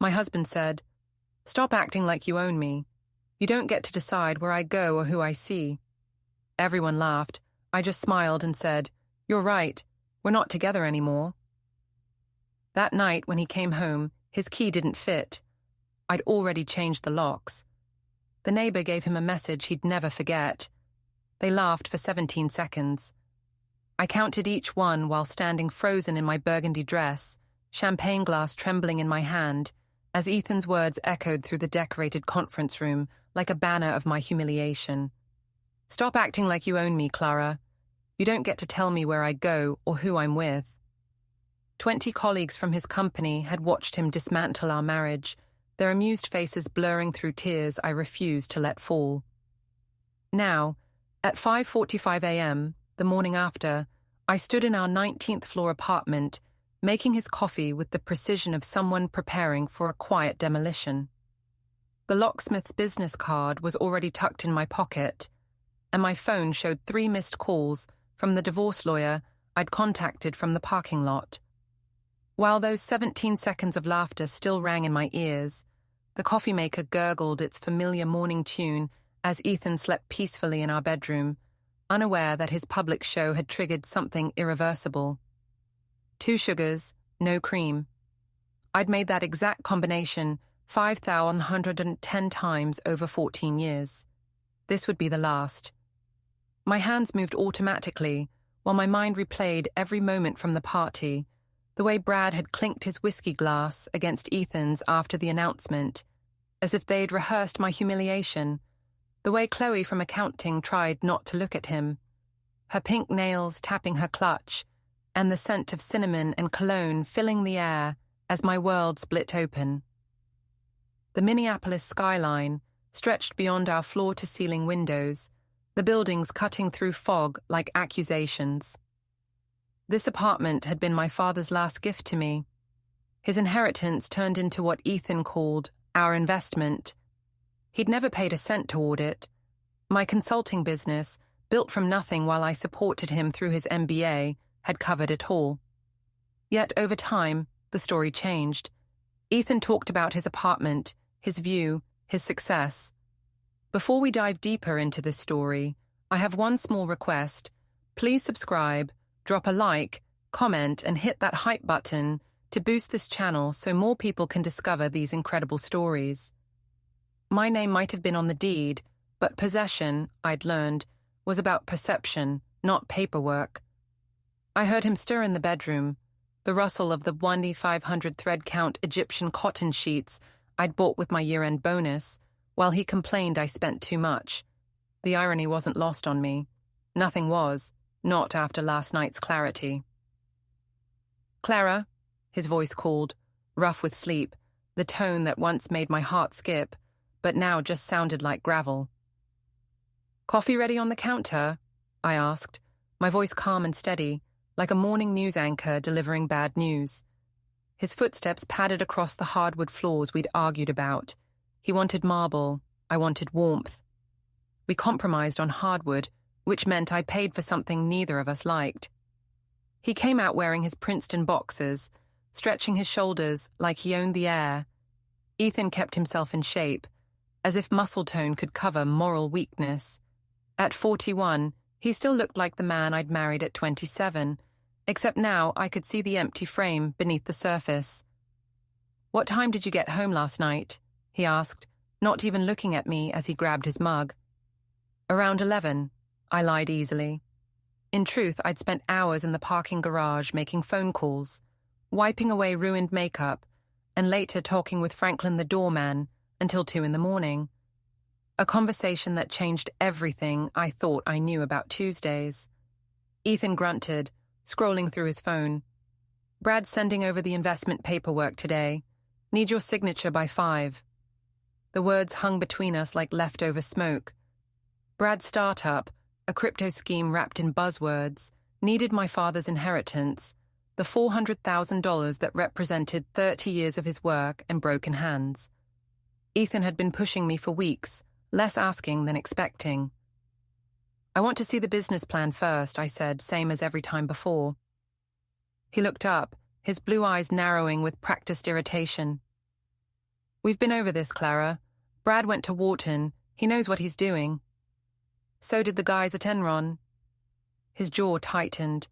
My husband said, "Stop acting like you own me. You don't get to decide where I go or who I see." Everyone laughed. I just smiled and said, "You're right. We're not together anymore." That night when he came home, his key didn't fit. I'd already changed the locks. The neighbor gave him a message he'd never forget. They laughed for 17 seconds. I counted each one while standing frozen in my burgundy dress, champagne glass trembling in my hand, as Ethan's words echoed through the decorated conference room like a banner of my humiliation. "Stop acting like you own me, Clara. You don't get to tell me where I go or who I'm with." 20 colleagues from his company had watched him dismantle our marriage, their amused faces blurring through tears I refused to let fall. Now, at 5:45 a.m., the morning after, I stood in our 19th floor apartment, making his coffee with the precision of someone preparing for a quiet demolition. The locksmith's business card was already tucked in my pocket, and my phone showed 3 missed calls from the divorce lawyer I'd contacted from the parking lot. While those 17 seconds of laughter still rang in my ears, the coffee maker gurgled its familiar morning tune as Ethan slept peacefully in our bedroom, unaware that his public show had triggered something irreversible. 2 sugars, no cream. I'd made that exact combination 5,110 times over 14 years. This would be the last. My hands moved automatically, while my mind replayed every moment from the party, the way Brad had clinked his whiskey glass against Ethan's after the announcement, as if they'd rehearsed my humiliation, the way Chloe from accounting tried not to look at him, her pink nails tapping her clutch, and the scent of cinnamon and cologne filling the air as my world split open. The Minneapolis skyline stretched beyond our floor-to-ceiling windows, the buildings cutting through fog like accusations. This apartment had been my father's last gift to me. His inheritance turned into what Ethan called our investment. He'd never paid a cent toward it. My consulting business, built from nothing while I supported him through his MBA, had covered it all. Yet over time, the story changed. Ethan talked about his apartment, his view, his success. Before we dive deeper into this story, I have one small request. Please subscribe, drop a like, comment, and hit that hype button to boost this channel so more people can discover these incredible stories. My name might have been on the deed, but possession, I'd learned, was about perception, not paperwork. I heard him stir in the bedroom, the rustle of the 1,500 thread count Egyptian cotton sheets I'd bought with my year-end bonus, while he complained I spent too much. The irony wasn't lost on me. Nothing was, not after last night's clarity. "Clara," his voice called, rough with sleep, the tone that once made my heart skip, but now just sounded like gravel. "Coffee ready on the counter?" I asked, my voice calm and steady, like a morning news anchor delivering bad news. His footsteps padded across the hardwood floors we'd argued about. He wanted marble, I wanted warmth. We compromised on hardwood, which meant I paid for something neither of us liked. He came out wearing his Princeton boxers, stretching his shoulders like he owned the air. Ethan kept himself in shape, as if muscle tone could cover moral weakness. At 41, he still looked like the man I'd married at 27, except now I could see the empty frame beneath the surface. "What time did you get home last night?" he asked, not even looking at me as he grabbed his mug. "Around 11, I lied easily. In truth, I'd spent hours in the parking garage making phone calls, wiping away ruined makeup, and later talking with Franklin the doorman until 2 in the morning. A conversation that changed everything I thought I knew about Tuesdays. Ethan grunted, scrolling through his phone. "Brad's sending over the investment paperwork today. Need your signature by 5. The words hung between us like leftover smoke. Brad's startup, a crypto scheme wrapped in buzzwords, needed my father's inheritance, the $400,000 that represented 30 years of his work and broken hands. Ethan had been pushing me for weeks, less asking than expecting. "I want to see the business plan first," I said, same as every time before. He looked up, his blue eyes narrowing with practiced irritation. We've been over this, Clara. Brad went to Wharton. He knows what he's doing. So did the guys at Enron. His jaw tightened.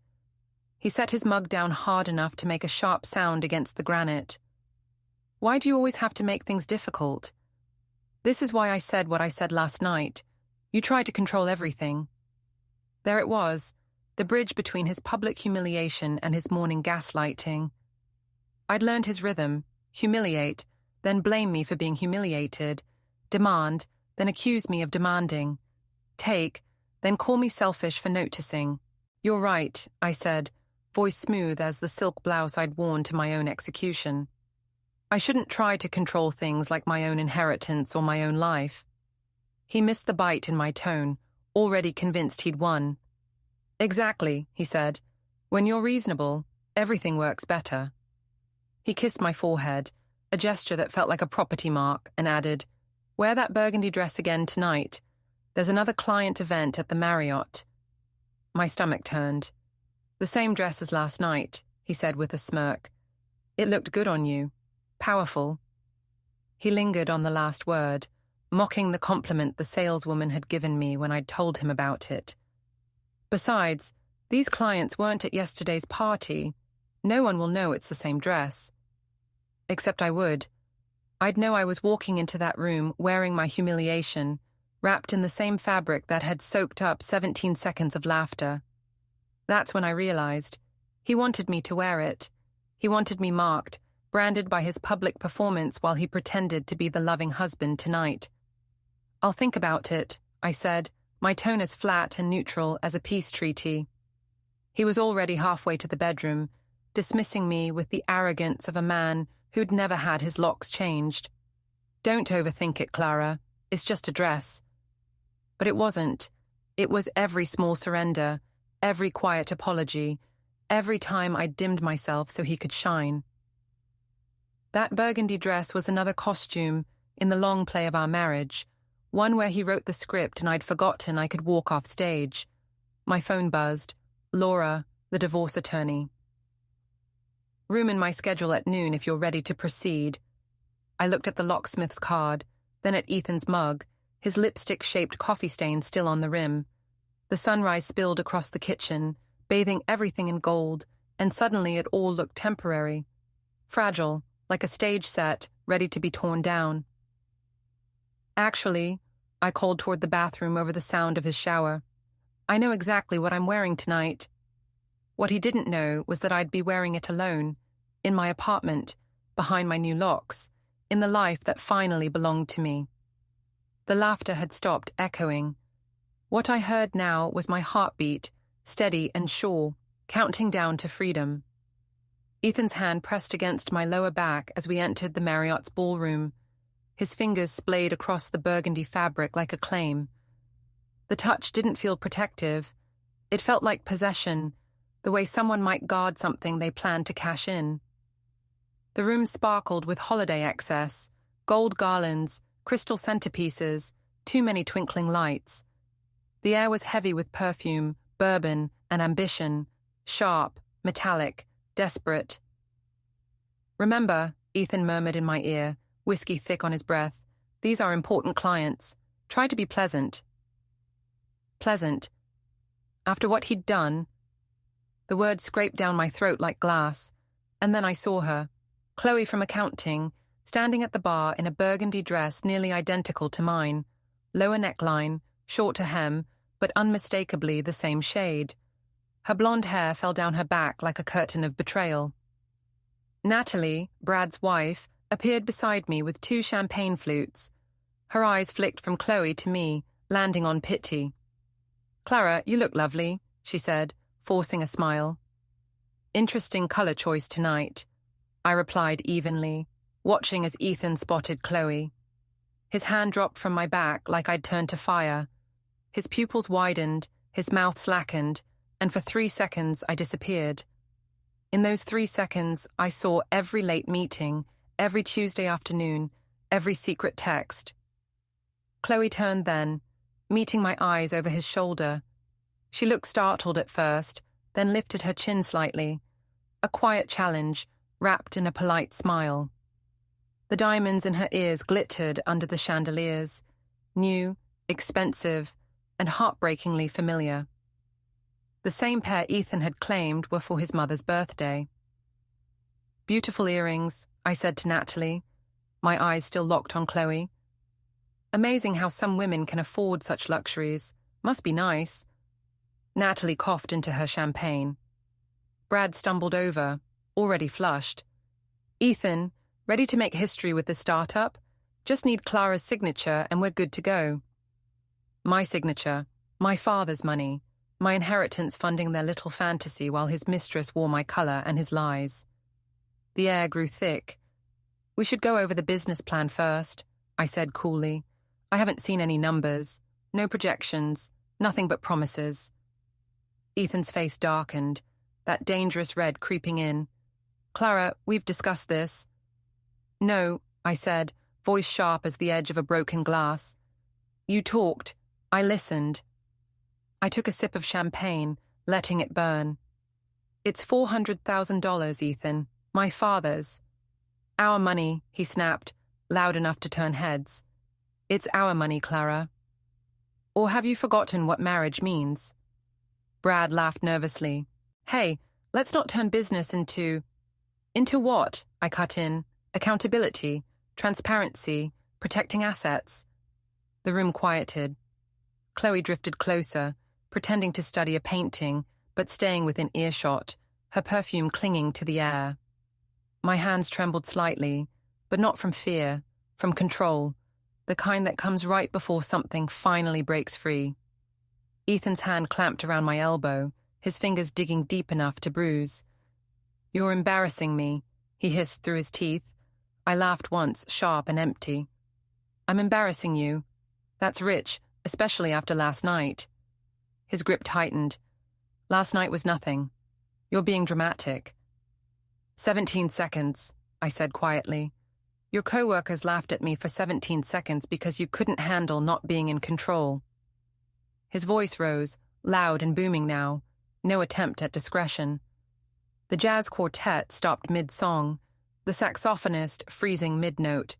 He set his mug down hard enough to make a sharp sound against the granite. Why do you always have to make things difficult? This is why I said what I said last night. You try to control everything. There it was, the bridge between his public humiliation and his morning gaslighting. I'd learned his rhythm: humiliate, then blame me for being humiliated, demand, then accuse me of demanding, take, then call me selfish for noticing. You're right, I said, voice smooth as the silk blouse I'd worn to my own execution. I shouldn't try to control things like my own inheritance or my own life. He missed the bite in my tone, already convinced he'd won. Exactly, he said. When you're reasonable, everything works better. He kissed my forehead, a gesture that felt like a property mark, and added, Wear that burgundy dress again tonight. There's another client event at the Marriott. My stomach turned. The same dress as last night, he said with a smirk. It looked good on you. Powerful. He lingered on the last word, mocking the compliment the saleswoman had given me when I'd told him about it. Besides, these clients weren't at yesterday's party. No one will know it's the same dress. Except I would. I'd know I was walking into that room wearing my humiliation, wrapped in the same fabric that had soaked up 17 seconds of laughter. That's when I realized. He wanted me to wear it. He wanted me marked, branded by his public performance while he pretended to be the loving husband tonight. I'll think about it, I said, my tone as flat and neutral as a peace treaty. He was already halfway to the bedroom, dismissing me with the arrogance of a man who'd never had his locks changed. Don't overthink it, Clara. It's just a dress. But it wasn't. It was every small surrender, every quiet apology, every time I dimmed myself so he could shine. That burgundy dress was another costume in the long play of our marriage, one where he wrote the script and I'd forgotten I could walk off stage. My phone buzzed. Laura, the divorce attorney. Room in my schedule at noon if you're ready to proceed. I looked at the locksmith's card, then at Ethan's mug, his lipstick-shaped coffee stain still on the rim. The sunrise spilled across the kitchen, bathing everything in gold, and suddenly it all looked temporary. Fragile, like a stage set, ready to be torn down. Actually, I called toward the bathroom over the sound of his shower. I know exactly what I'm wearing tonight. What he didn't know was that I'd be wearing it alone, in my apartment, behind my new locks, in the life that finally belonged to me. The laughter had stopped echoing. What I heard now was my heartbeat, steady and sure, counting down to freedom. Ethan's hand pressed against my lower back as we entered the Marriott's ballroom. His fingers splayed across the burgundy fabric like a claim. The touch didn't feel protective. It felt like possession, the way someone might guard something they planned to cash in. The room sparkled with holiday excess, gold garlands, crystal centerpieces, too many twinkling lights. The air was heavy with perfume, bourbon, and ambition, sharp, metallic, desperate. Remember, Ethan murmured in my ear, whiskey thick on his breath, these are important clients. Try to be pleasant. Pleasant. After what he'd done, the words scraped down my throat like glass, and then I saw her, Chloe from accounting, standing at the bar in a burgundy dress nearly identical to mine, lower neckline, shorter hem, but unmistakably the same shade. Her blonde hair fell down her back like a curtain of betrayal. Natalie, Brad's wife, appeared beside me with 2 champagne flutes. Her eyes flicked from Chloe to me, landing on Pitty. Clara, you look lovely, she said, forcing a smile. Interesting color choice tonight, I replied evenly, watching as Ethan spotted Chloe. His hand dropped from my back like I'd turned to fire. His pupils widened, his mouth slackened, and for 3 seconds I disappeared. In those 3 seconds, I saw every late meeting, every Tuesday afternoon, every secret text. Chloe turned then, meeting my eyes over his shoulder. She looked startled at first, then lifted her chin slightly, a quiet challenge, wrapped in a polite smile. The diamonds in her ears glittered under the chandeliers, new, expensive, and heartbreakingly familiar. The same pair Ethan had claimed were for his mother's birthday. "Beautiful earrings," I said to Natalie, my eyes still locked on Chloe. "Amazing how some women can afford such luxuries. Must be nice." Natalie coughed into her champagne. Brad stumbled over, already flushed. "Ethan, ready to make history with the startup? Just need Clara's signature and we're good to go." My signature, my father's money, my inheritance funding their little fantasy while his mistress wore my color and his lies. The air grew thick. "We should go over the business plan first," I said coolly. "I haven't seen any numbers, no projections, nothing but promises." Ethan's face darkened, that dangerous red creeping in. "Clara, we've discussed this." "No," I said, voice sharp as the edge of a broken glass. "You talked. I listened." I took a sip of champagne, letting it burn. "It's $400,000, Ethan. My father's." "Our money," he snapped, loud enough to turn heads. "It's our money, Clara." "Or have you forgotten what marriage means?" Brad laughed nervously. "Hey, let's not turn business into..." "Into what?" I cut in. "Accountability, transparency, protecting assets." The room quieted. Chloe drifted closer, pretending to study a painting, but staying within earshot, her perfume clinging to the air. My hands trembled slightly, but not from fear, from control, the kind that comes right before something finally breaks free. Ethan's hand clamped around my elbow, his fingers digging deep enough to bruise. "You're embarrassing me," he hissed through his teeth. I laughed once, sharp and empty. "I'm embarrassing you. That's rich, especially after last night." His grip tightened. "Last night was nothing. You're being dramatic." 17 seconds, I said quietly. "Your co-workers laughed at me for 17 seconds because you couldn't handle not being in control." His voice rose, loud and booming now, no attempt at discretion. The jazz quartet stopped mid-song, the saxophonist freezing mid-note.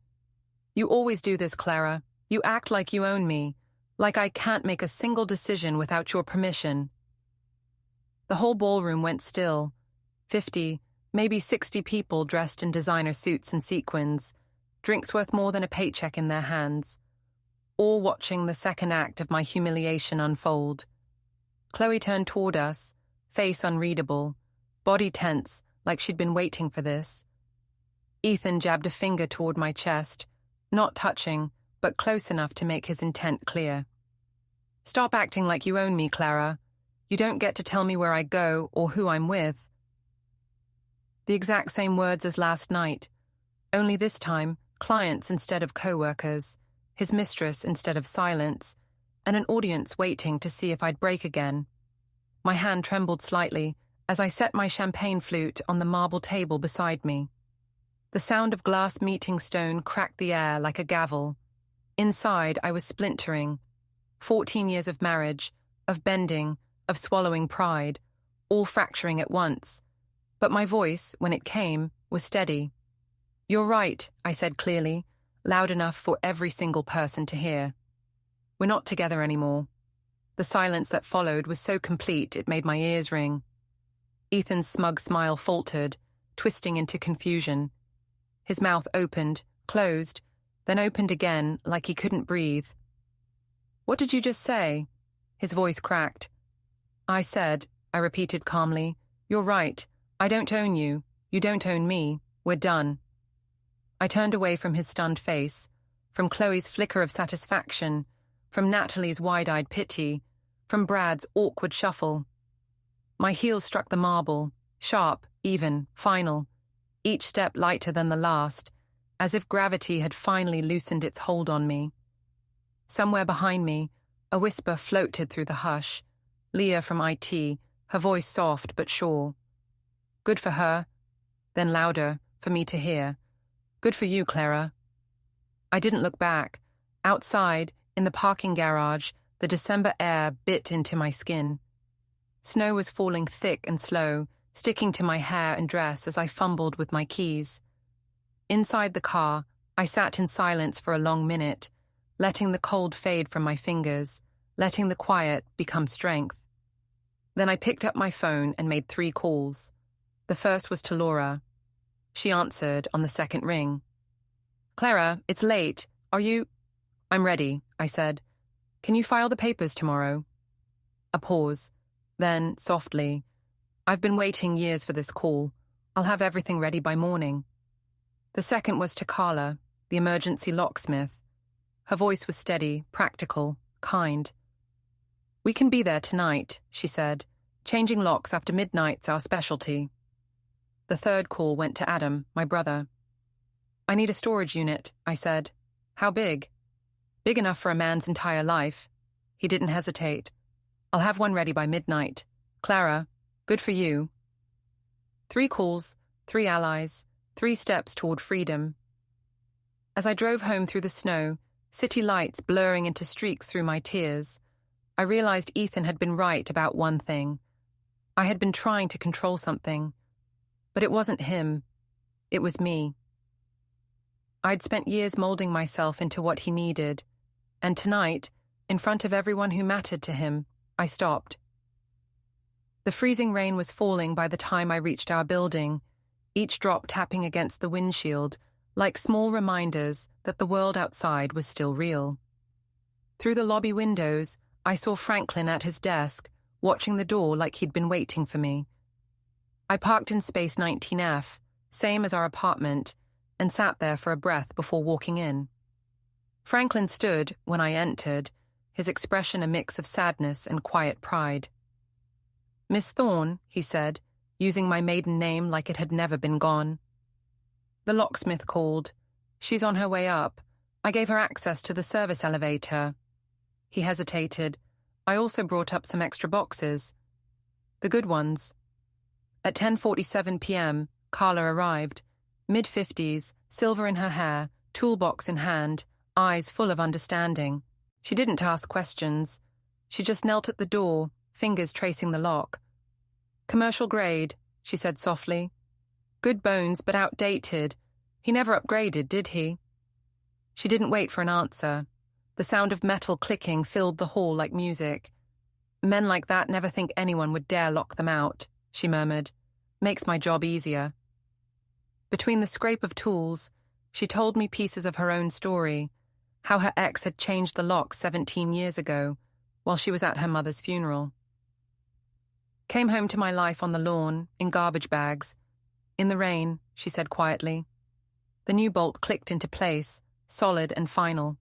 "You always do this, Clara. You act like you own me, like I can't make a single decision without your permission." The whole ballroom went still. 50, maybe 60 people dressed in designer suits and sequins, drinks worth more than a paycheck in their hands, all watching the second act of my humiliation unfold. Chloe turned toward us, face unreadable, body tense like she'd been waiting for this. Ethan jabbed a finger toward my chest, not touching, but close enough to make his intent clear. "Stop acting like you own me, Clara. You don't get to tell me where I go or who I'm with." The exact same words as last night, only this time clients instead of co-workers, his mistress instead of silence, and an audience waiting to see if I'd break again. My hand trembled slightly as I set my champagne flute on the marble table beside me. The sound of glass meeting stone cracked the air like a gavel. Inside, I was splintering. 14 years of marriage, of bending, of swallowing pride, all fracturing at once. But my voice, when it came, was steady. "You're right," I said clearly, loud enough for every single person to hear. "We're not together anymore." The silence that followed was so complete it made my ears ring. Ethan's smug smile faltered, twisting into confusion. His mouth opened, closed, then opened again like he couldn't breathe. "What did you just say?" His voice cracked. I repeated calmly, "You're right. I don't own you. You don't own me. We're done." I turned away from his stunned face, from Chloe's flicker of satisfaction, from Natalie's wide-eyed pity, from Brad's awkward shuffle. My heels struck the marble, sharp, even, final, each step lighter than the last, as if gravity had finally loosened its hold on me. Somewhere behind me, a whisper floated through the hush. Leah from IT, her voice soft but sure. "Good for her." Then louder, for me to hear. "Good for you, Clara." I didn't look back. Outside, in the parking garage, the December air bit into my skin. Snow was falling thick and slow, sticking to my hair and dress as I fumbled with my keys. Inside the car, I sat in silence for a long minute, letting the cold fade from my fingers, letting the quiet become strength. Then I picked up my phone and made 3 calls. The first was to Laura. She answered on the second ring. "Clara, it's late. Are you—" "I'm ready," I said. "Can you file the papers tomorrow?" A pause. Then, softly, "I've been waiting years for this call. I'll have everything ready by morning." The second was to Carla, the emergency locksmith. Her voice was steady, practical, kind. "We can be there tonight," she said. "Changing locks after midnight's our specialty." The third call went to Adam, my brother. "I need a storage unit," I said. "How big?" "Big enough for a man's entire life." He didn't hesitate. "I'll have one ready by midnight. Clara, good for you." 3 calls, 3 allies, 3 steps toward freedom. As I drove home through the snow, city lights blurring into streaks through my tears, I realized Ethan had been right about one thing. I had been trying to control something. But it wasn't him. It was me. I'd spent years molding myself into what he needed, and tonight, in front of everyone who mattered to him, I stopped. The freezing rain was falling by the time I reached our building, each drop tapping against the windshield, like small reminders that the world outside was still real. Through the lobby windows, I saw Franklin at his desk, watching the door like he'd been waiting for me. I parked in space 19F, same as our apartment, and sat there for a breath before walking in. Franklin stood when I entered, his expression a mix of sadness and quiet pride. "Miss Thorne," he said, using my maiden name like it had never been gone. "The locksmith called. She's on her way up. I gave her access to the service elevator." He hesitated. "I also brought up some extra boxes. The good ones." At 10:47 p.m., Carla arrived, mid-50s, silver in her hair, toolbox in hand, eyes full of understanding. She didn't ask questions. She just knelt at the door, fingers tracing the lock. "Commercial grade," she said softly. "Good bones, but outdated. He never upgraded, did he?" She didn't wait for an answer. The sound of metal clicking filled the hall like music. "Men like that never think anyone would dare lock them out," she murmured. "Makes my job easier." Between the scrape of tools, she told me pieces of her own story, how her ex had changed the lock 17 years ago, while she was at her mother's funeral. "Came home to my life on the lawn, in garbage bags. In the rain," she said quietly. The new bolt clicked into place, solid and final.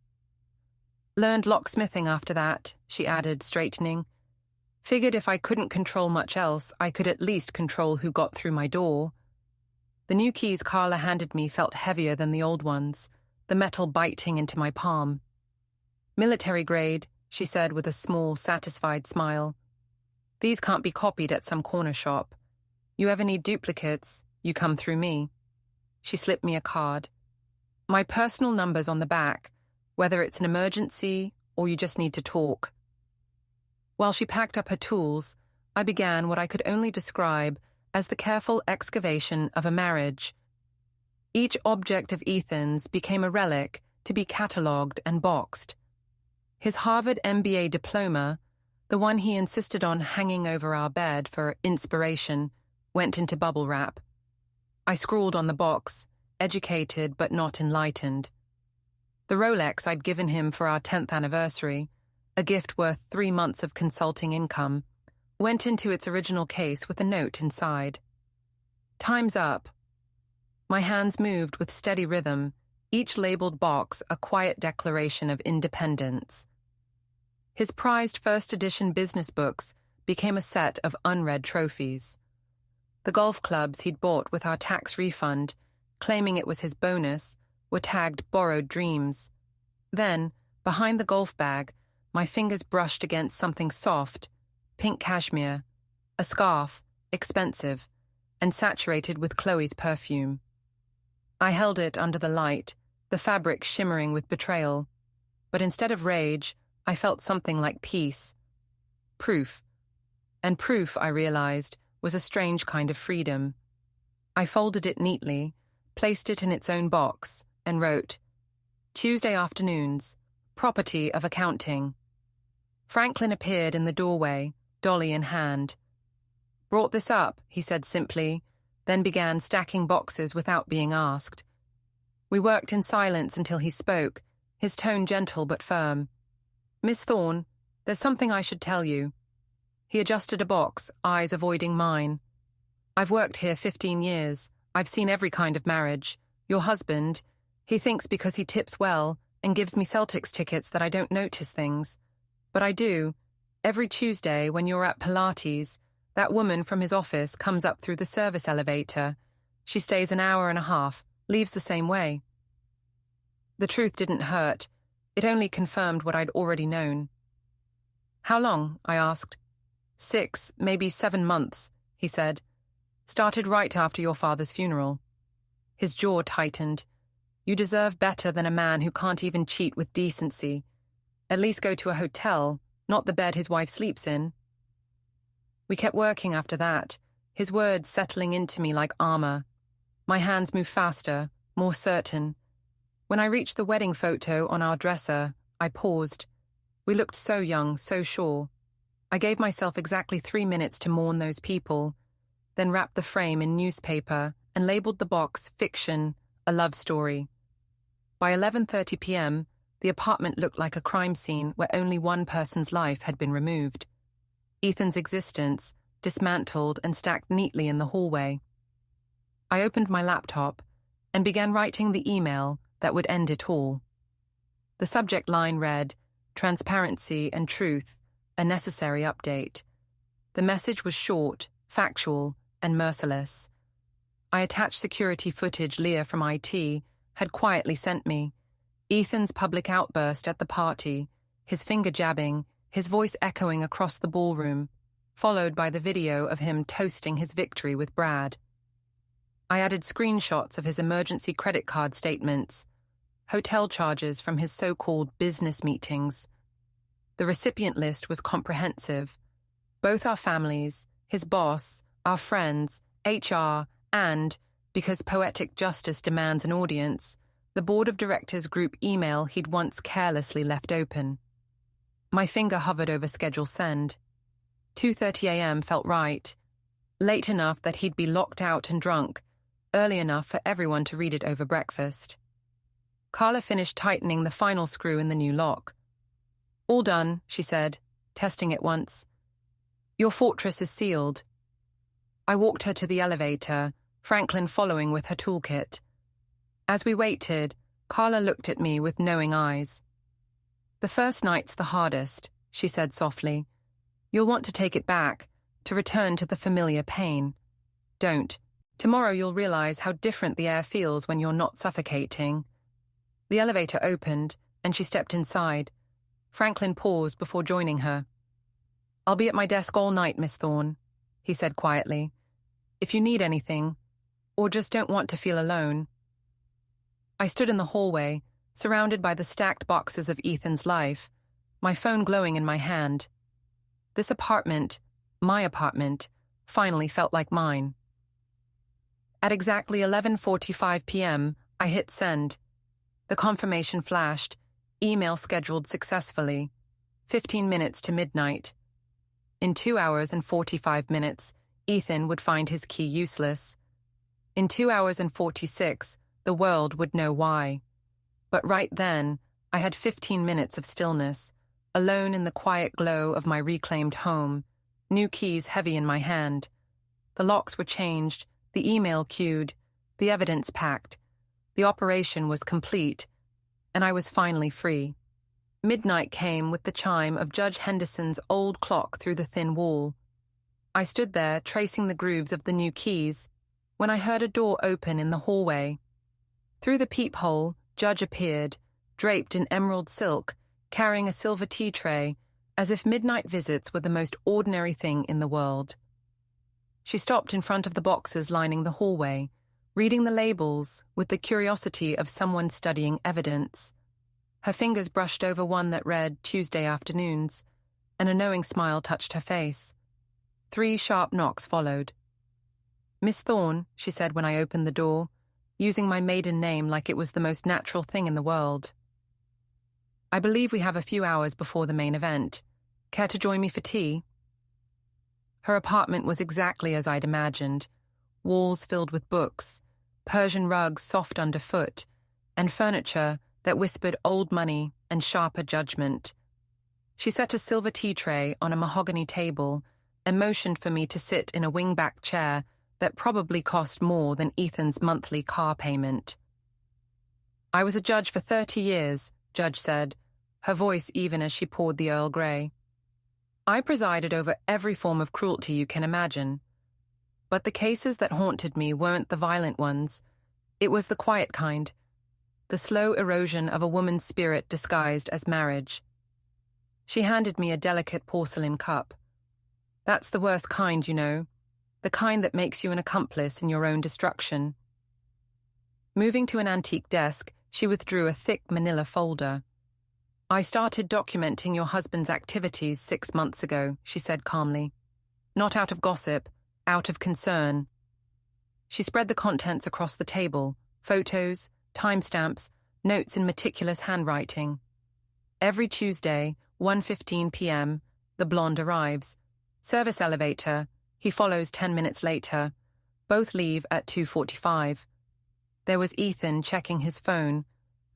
"Learned locksmithing after that," she added, straightening. "Figured if I couldn't control much else, I could at least control who got through my door." The new keys Carla handed me felt heavier than the old ones, the metal biting into my palm. "Military grade," she said with a small, satisfied smile. "These can't be copied at some corner shop. You ever need duplicates, you come through me." She slipped me a card. "My personal number's on the back, whether it's an emergency or you just need to talk." While she packed up her tools, I began what I could only describe as the careful excavation of a marriage. Each object of Ethan's became a relic to be catalogued and boxed. His Harvard MBA diploma, the one he insisted on hanging over our bed for inspiration, went into bubble wrap. I scrawled on the box, educated but not enlightened. The Rolex I'd given him for our 10th anniversary, a gift worth 3 months of consulting income, went into its original case with a note inside. "Time's up." My hands moved with steady rhythm, each labeled box a quiet declaration of independence. His prized first edition business books became a set of unread trophies. The golf clubs he'd bought with our tax refund, claiming it was his bonus, were tagged borrowed dreams. Then, behind the golf bag, my fingers brushed against something soft, pink cashmere, a scarf, expensive, and saturated with Chloe's perfume. I held it under the light, the fabric shimmering with betrayal. But instead of rage, I felt something like peace. Proof. And proof, I realized, was a strange kind of freedom. I folded it neatly, placed it in its own box, and wrote, Tuesday afternoons. Property of accounting. Franklin appeared in the doorway, dolly in hand. "Brought this up," he said simply, then began stacking boxes without being asked. We worked in silence until he spoke, his tone gentle but firm. "Miss Thorne, there's something I should tell you." He adjusted a box, eyes avoiding mine. "I've worked here 15 years. I've seen every kind of marriage. Your husband, he thinks because he tips well and gives me Celtics tickets that I don't notice things. But I do. Every Tuesday when you're at Pilates, that woman from his office comes up through the service elevator. She stays an hour and a half, leaves the same way." The truth didn't hurt. It only confirmed what I'd already known. "How long?" I asked. 6, maybe 7 months, he said. "Started right after your father's funeral." His jaw tightened. "You deserve better than a man who can't even cheat with decency. At least go to a hotel, not the bed his wife sleeps in." We kept working after that, his words settling into me like armor. My hands moved faster, more certain. When I reached the wedding photo on our dresser, I paused. We looked so young, so sure. I gave myself exactly 3 minutes to mourn those people, then wrapped the frame in newspaper and labeled the box Fiction, a Love Story. By 11:30 p.m., the apartment looked like a crime scene where only one person's life had been removed. Ethan's existence, dismantled and stacked neatly in the hallway. I opened my laptop and began writing the email that would end it all. The subject line read, "Transparency and Truth, a necessary update." The message was short, factual, and merciless. I attached security footage Leah from IT had quietly sent me. Ethan's public outburst at the party, his finger jabbing, his voice echoing across the ballroom, followed by the video of him toasting his victory with Brad. I added screenshots of his emergency credit card statements, hotel charges from his so-called business meetings. The recipient list was comprehensive. Both our families, his boss, our friends, HR, and, because poetic justice demands an audience, the board of directors group email he'd once carelessly left open. My finger hovered over schedule send. 2:30 a.m. felt right. Late enough that he'd be locked out and drunk, early enough for everyone to read it over breakfast. Carla finished tightening the final screw in the new lock. "All done," she said, testing it once. "Your fortress is sealed." I walked her to the elevator, Franklin following with her toolkit. As we waited, Carla looked at me with knowing eyes. "The first night's the hardest," she said softly. "You'll want to take it back, to return to the familiar pain. Don't. Tomorrow you'll realize how different the air feels when you're not suffocating." The elevator opened, and she stepped inside. Franklin paused before joining her. "I'll be at my desk all night, Miss Thorne," he said quietly. "If you need anything, or just don't want to feel alone." I stood in the hallway, surrounded by the stacked boxes of Ethan's life, my phone glowing in my hand. This apartment, my apartment, finally felt like mine. At exactly 11:45 p.m., I hit send. The confirmation flashed, email scheduled successfully, 15 minutes to midnight. In 2 hours and 45 minutes, Ethan would find his key useless. In 2 hours and 46, the world would know why. But right then, I had 15 minutes of stillness, alone in the quiet glow of my reclaimed home, new keys heavy in my hand. The locks were changed, the email queued, the evidence packed. The operation was complete, and I was finally free. Midnight came with the chime of Judge Henderson's old clock through the thin wall. I stood there, tracing the grooves of the new keys, when I heard a door open in the hallway. Through the peephole, Judge appeared, draped in emerald silk, carrying a silver tea tray, as if midnight visits were the most ordinary thing in the world. She stopped in front of the boxes lining the hallway, reading the labels with the curiosity of someone studying evidence. Her fingers brushed over one that read Tuesday afternoons, and a knowing smile touched her face. 3 sharp knocks followed. "Miss Thorne," she said when I opened the door, using my maiden name like it was the most natural thing in the world. I believe we have a few hours before the main event. Care to join me for tea? Her apartment was exactly as I'd imagined. Walls filled with books, Persian rugs soft underfoot, and furniture that whispered old money and sharper judgment. She set a silver tea tray on a mahogany table and motioned for me to sit in a wing-back chair that probably cost more than Ethan's monthly car payment. I was a judge for 30 years, Judge said, her voice even as she poured the Earl Grey. I presided over every form of cruelty you can imagine. But the cases that haunted me weren't the violent ones. It was the quiet kind, the slow erosion of a woman's spirit disguised as marriage. She handed me a delicate porcelain cup. That's the worst kind, you know, the kind that makes you an accomplice in your own destruction. Moving to an antique desk, she withdrew a thick manila folder. I started documenting your husband's activities 6 months ago, she said calmly. Not out of gossip, out of concern. She spread the contents across the table, photos, timestamps, notes in meticulous handwriting. Every Tuesday, 1:15 p.m., the blonde arrives. Service elevator, he follows 10 minutes later. Both leave at 2:45. There was Ethan checking his phone,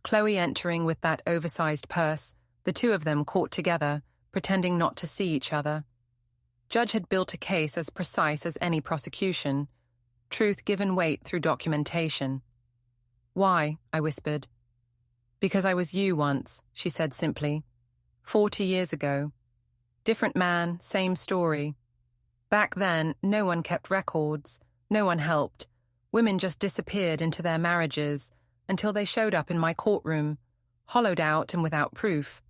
Chloe entering with that oversized purse, the two of them caught together, pretending not to see each other. Judge had built a case as precise as any prosecution, truth given weight through documentation. Why? I whispered. Because I was you once, she said simply. 40 years ago. Different man, same story. Back then, no one kept records, no one helped. Women just disappeared into their marriages until they showed up in my courtroom, hollowed out and without proof.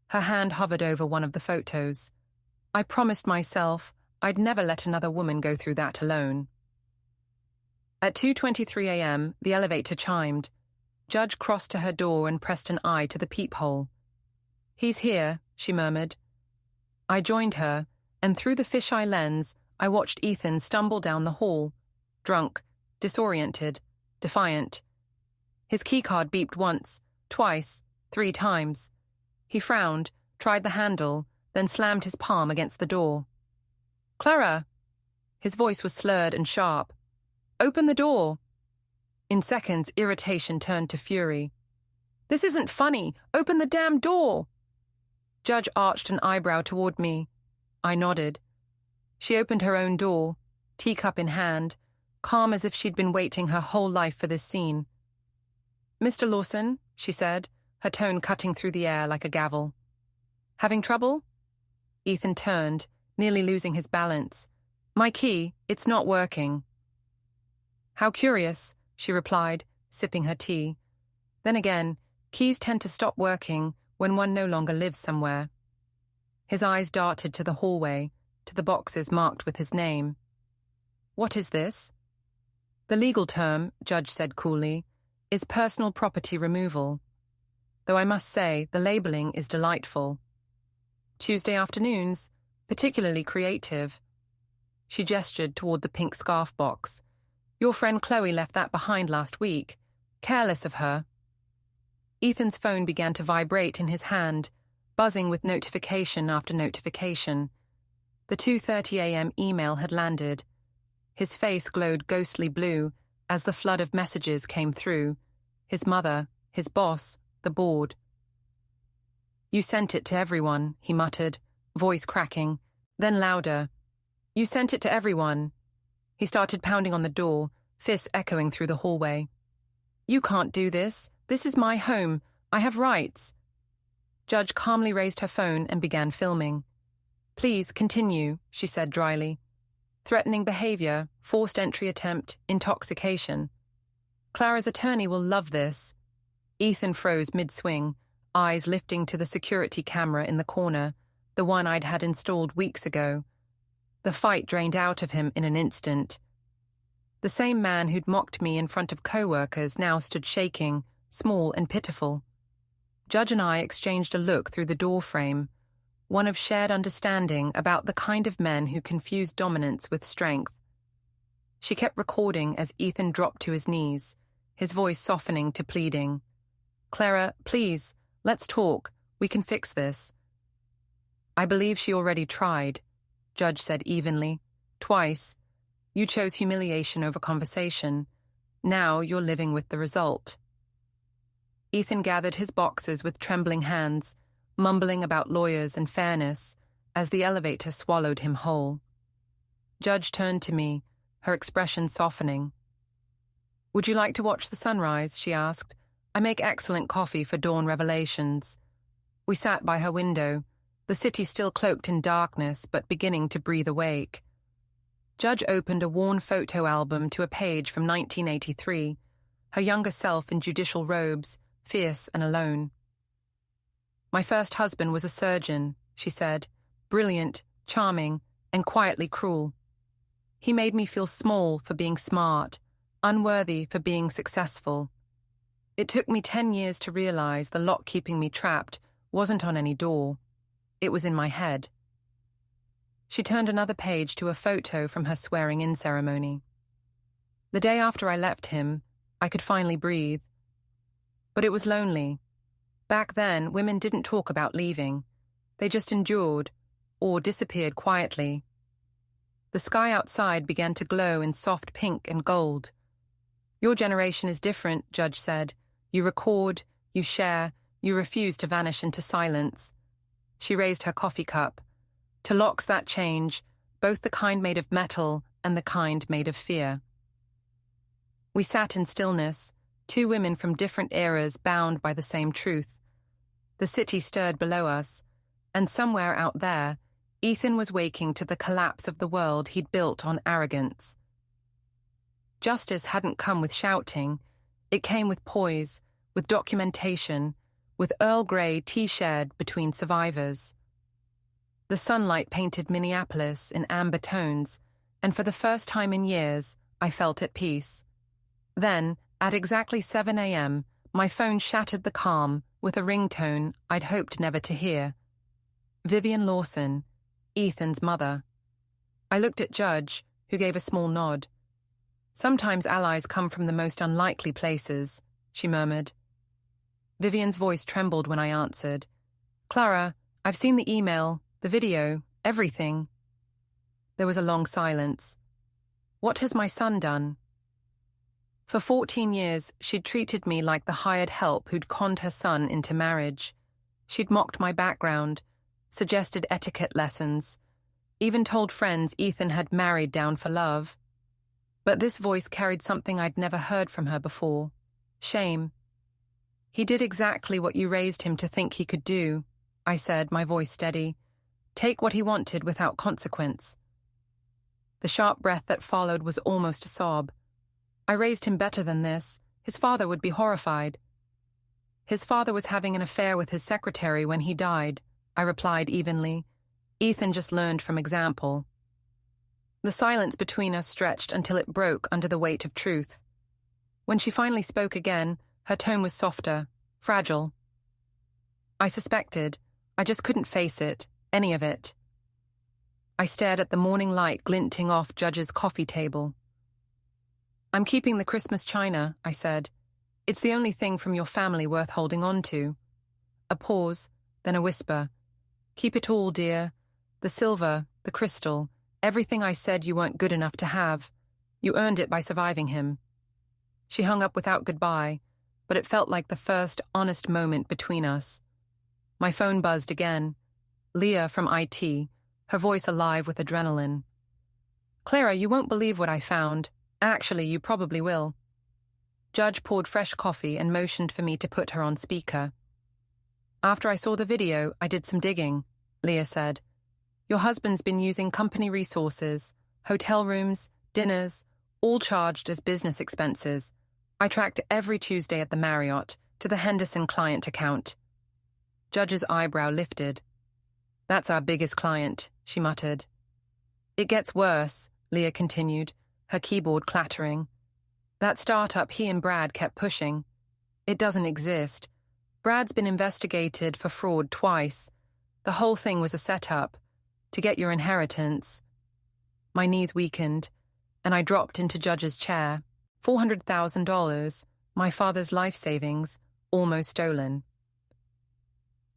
Her hand hovered over one of the photos. I promised myself I'd never let another woman go through that alone. At 2:23 a.m., the elevator chimed. Judge crossed to her door and pressed an eye to the peephole. He's here, she murmured. I joined her, and through the fisheye lens, I watched Ethan stumble down the hall, drunk, disoriented, defiant. His keycard beeped once, twice, 3 times. He frowned, tried the handle, then slammed his palm against the door. Clara! His voice was slurred and sharp. Open the door! In seconds, irritation turned to fury. This isn't funny! Open the damn door! Judge arched an eyebrow toward me. I nodded. She opened her own door, teacup in hand, calm as if she'd been waiting her whole life for this scene. Mr. Lawson, she said, her tone cutting through the air like a gavel. Having trouble? Ethan turned, nearly losing his balance. My key, it's not working. How curious, she replied, sipping her tea. Then again, keys tend to stop working when one no longer lives somewhere. His eyes darted to the hallway, to the boxes marked with his name. What is this? The legal term, Judge said coolly, is personal property removal. Though I must say, the labeling is delightful. Tuesday afternoons, particularly creative. She gestured toward the pink scarf box. Your friend Chloe left that behind last week. Careless of her. Ethan's phone began to vibrate in his hand, buzzing with notification after notification. The 2:30 a.m. email had landed. His face glowed ghostly blue as the flood of messages came through. His mother, his boss, the board. You sent it to everyone, he muttered, voice cracking, then louder. You sent it to everyone. He started pounding on the door, fists echoing through the hallway. You can't do this. This is my home. I have rights. Judge calmly raised her phone and began filming. Please continue, she said dryly. Threatening behavior, forced entry attempt, intoxication. Clara's attorney will love this. Ethan froze mid-swing, eyes lifting to the security camera in the corner, the one I'd had installed weeks ago. The fight drained out of him in an instant. The same man who'd mocked me in front of co-workers now stood shaking, small and pitiful. Judge and I exchanged a look through the door frame, one of shared understanding about the kind of men who confuse dominance with strength. She kept recording as Ethan dropped to his knees, his voice softening to pleading. Clara, please, Let's talk. We can fix this. I believe she already tried, Judge said evenly. Twice. You chose humiliation over conversation. Now you're living with the result. Ethan gathered his boxes with trembling hands, mumbling about lawyers and fairness, as the elevator swallowed him whole. Judge turned to me, her expression softening. Would you like to watch the sunrise? She asked. I make excellent coffee for dawn revelations. We sat by her window, the city still cloaked in darkness but beginning to breathe awake. Judge opened a worn photo album to a page from 1983, her younger self in judicial robes, fierce and alone. My first husband was a surgeon, she said, brilliant, charming, and quietly cruel. He made me feel small for being smart, unworthy for being successful. It took me 10 years to realize the lock keeping me trapped wasn't on any door. It was in my head. She turned another page to a photo from her swearing-in ceremony. The day after I left him, I could finally breathe. But it was lonely. Back then, women didn't talk about leaving. They just endured, or disappeared quietly. The sky outside began to glow in soft pink and gold. Your generation is different, Judge said. You record, you share, you refuse to vanish into silence. She raised her coffee cup. To locks that change, both the kind made of metal and the kind made of fear. We sat in stillness, two women from different eras bound by the same truth. The city stirred below us, and somewhere out there, Ethan was waking to the collapse of the world he'd built on arrogance. Justice hadn't come with shouting. It came with poise, with documentation, with Earl Grey tea shared between survivors. The sunlight painted Minneapolis in amber tones, and for the first time in years, I felt at peace. Then, at exactly 7 a.m., my phone shattered the calm with a ringtone I'd hoped never to hear. Vivian Lawson, Ethan's mother. I looked at Judge, who gave a small nod. Sometimes allies come from the most unlikely places, she murmured. Vivian's voice trembled when I answered. Clara, I've seen the email, the video, everything. There was a long silence. What has my son done? For 14 years, she'd treated me like the hired help who'd conned her son into marriage. She'd mocked my background, suggested etiquette lessons, even told friends Ethan had married down for love. But this voice carried something I'd never heard from her before. Shame. He did exactly what you raised him to think he could do, I said, my voice steady. Take what he wanted without consequence. The sharp breath that followed was almost a sob. I raised him better than this. His father would be horrified. His father was having an affair with his secretary when he died, I replied evenly. Ethan just learned from example. The silence between us stretched until it broke under the weight of truth. When she finally spoke again, her tone was softer, fragile. I suspected. I just couldn't face it, any of it. I stared at the morning light glinting off Judge's coffee table. I'm keeping the Christmas china, I said. It's the only thing from your family worth holding on to. A pause, then a whisper. Keep it all, dear. The silver, the crystal, everything I said you weren't good enough to have. You earned it by surviving him. She hung up without goodbye, but it felt like the first honest moment between us. My phone buzzed again. Leah from IT, her voice alive with adrenaline. Clara, you won't believe what I found. Actually, you probably will. Judge poured fresh coffee and motioned for me to put her on speaker. After I saw the video, I did some digging, Leah said. Your husband's been using company resources, hotel rooms, dinners, all charged as business expenses. I tracked every Tuesday at the Marriott to the Henderson client account. Judge's eyebrow lifted. That's our biggest client, she muttered. It gets worse, Leah continued, her keyboard clattering. That startup he and Brad kept pushing. It doesn't exist. Brad's been investigated for fraud twice. The whole thing was a setup. To get your inheritance. My knees weakened, and I dropped into Judge's chair. $400,000, my father's life savings, almost stolen.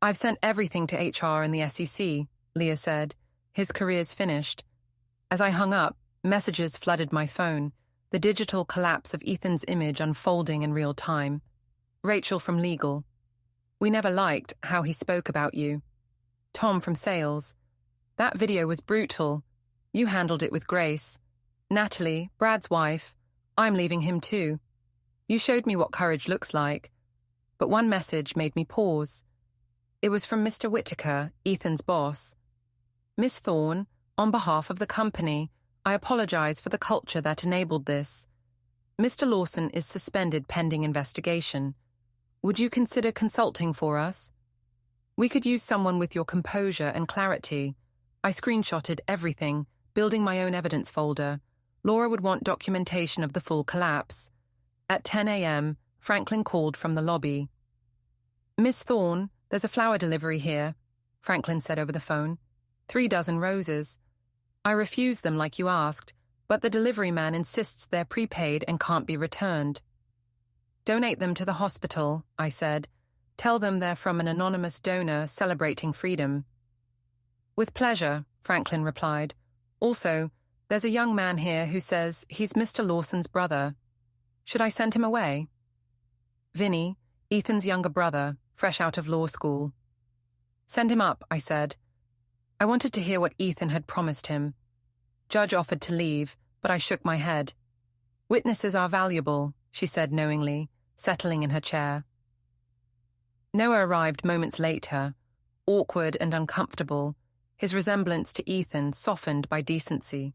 I've sent everything to HR and the SEC, Leah said. His career's finished. As I hung up, messages flooded my phone, the digital collapse of Ethan's image unfolding in real time. Rachel from legal. We never liked how he spoke about you. Tom from sales. That video was brutal. You handled it with grace. Natalie, Brad's wife. I'm leaving him too. You showed me what courage looks like. But one message made me pause. It was from Mr. Whittaker, Ethan's boss. Miss Thorne, on behalf of the company, I apologize for the culture that enabled this. Mr. Lawson is suspended pending investigation. Would you consider consulting for us? We could use someone with your composure and clarity. I screenshotted everything, building my own evidence folder. Laura would want documentation of the full collapse. At 10 a.m., Franklin called from the lobby. Miss Thorne, there's a flower delivery here, Franklin said over the phone. 3 dozen roses. I refused them like you asked, but the delivery man insists they're prepaid and can't be returned. Donate them to the hospital, I said. Tell them they're from an anonymous donor celebrating freedom. With pleasure, Franklin replied. Also, there's a young man here who says he's Mr. Lawson's brother. Should I send him away? Vinny, Ethan's younger brother, fresh out of law school. Send him up, I said. I wanted to hear what Ethan had promised him. Judge offered to leave, but I shook my head. Witnesses are valuable, she said knowingly, settling in her chair. Noah arrived moments later, awkward and uncomfortable, his resemblance to Ethan softened by decency.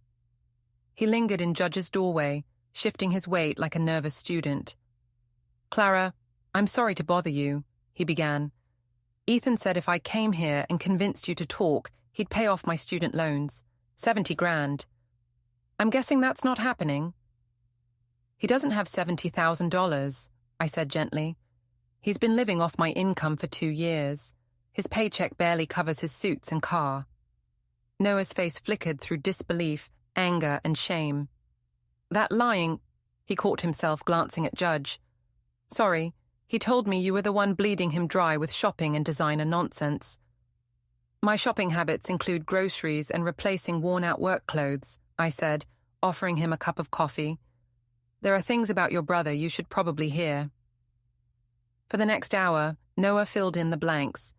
He lingered in Judge's doorway, shifting his weight like a nervous student. Clara, I'm sorry to bother you, he began. Ethan said if I came here and convinced you to talk, he'd pay off my student loans. 70 grand. I'm guessing that's not happening. He doesn't have $70,000, I said gently. He's been living off my income for 2 years. His paycheck barely covers his suits and car. Noah's face flickered through disbelief, anger, and shame. That lying, he caught himself glancing at Judge. Sorry, he told me you were the one bleeding him dry with shopping and designer nonsense. My shopping habits include groceries and replacing worn-out work clothes, I said, offering him a cup of coffee. There are things about your brother you should probably hear. For the next hour, Noah filled in the blanks.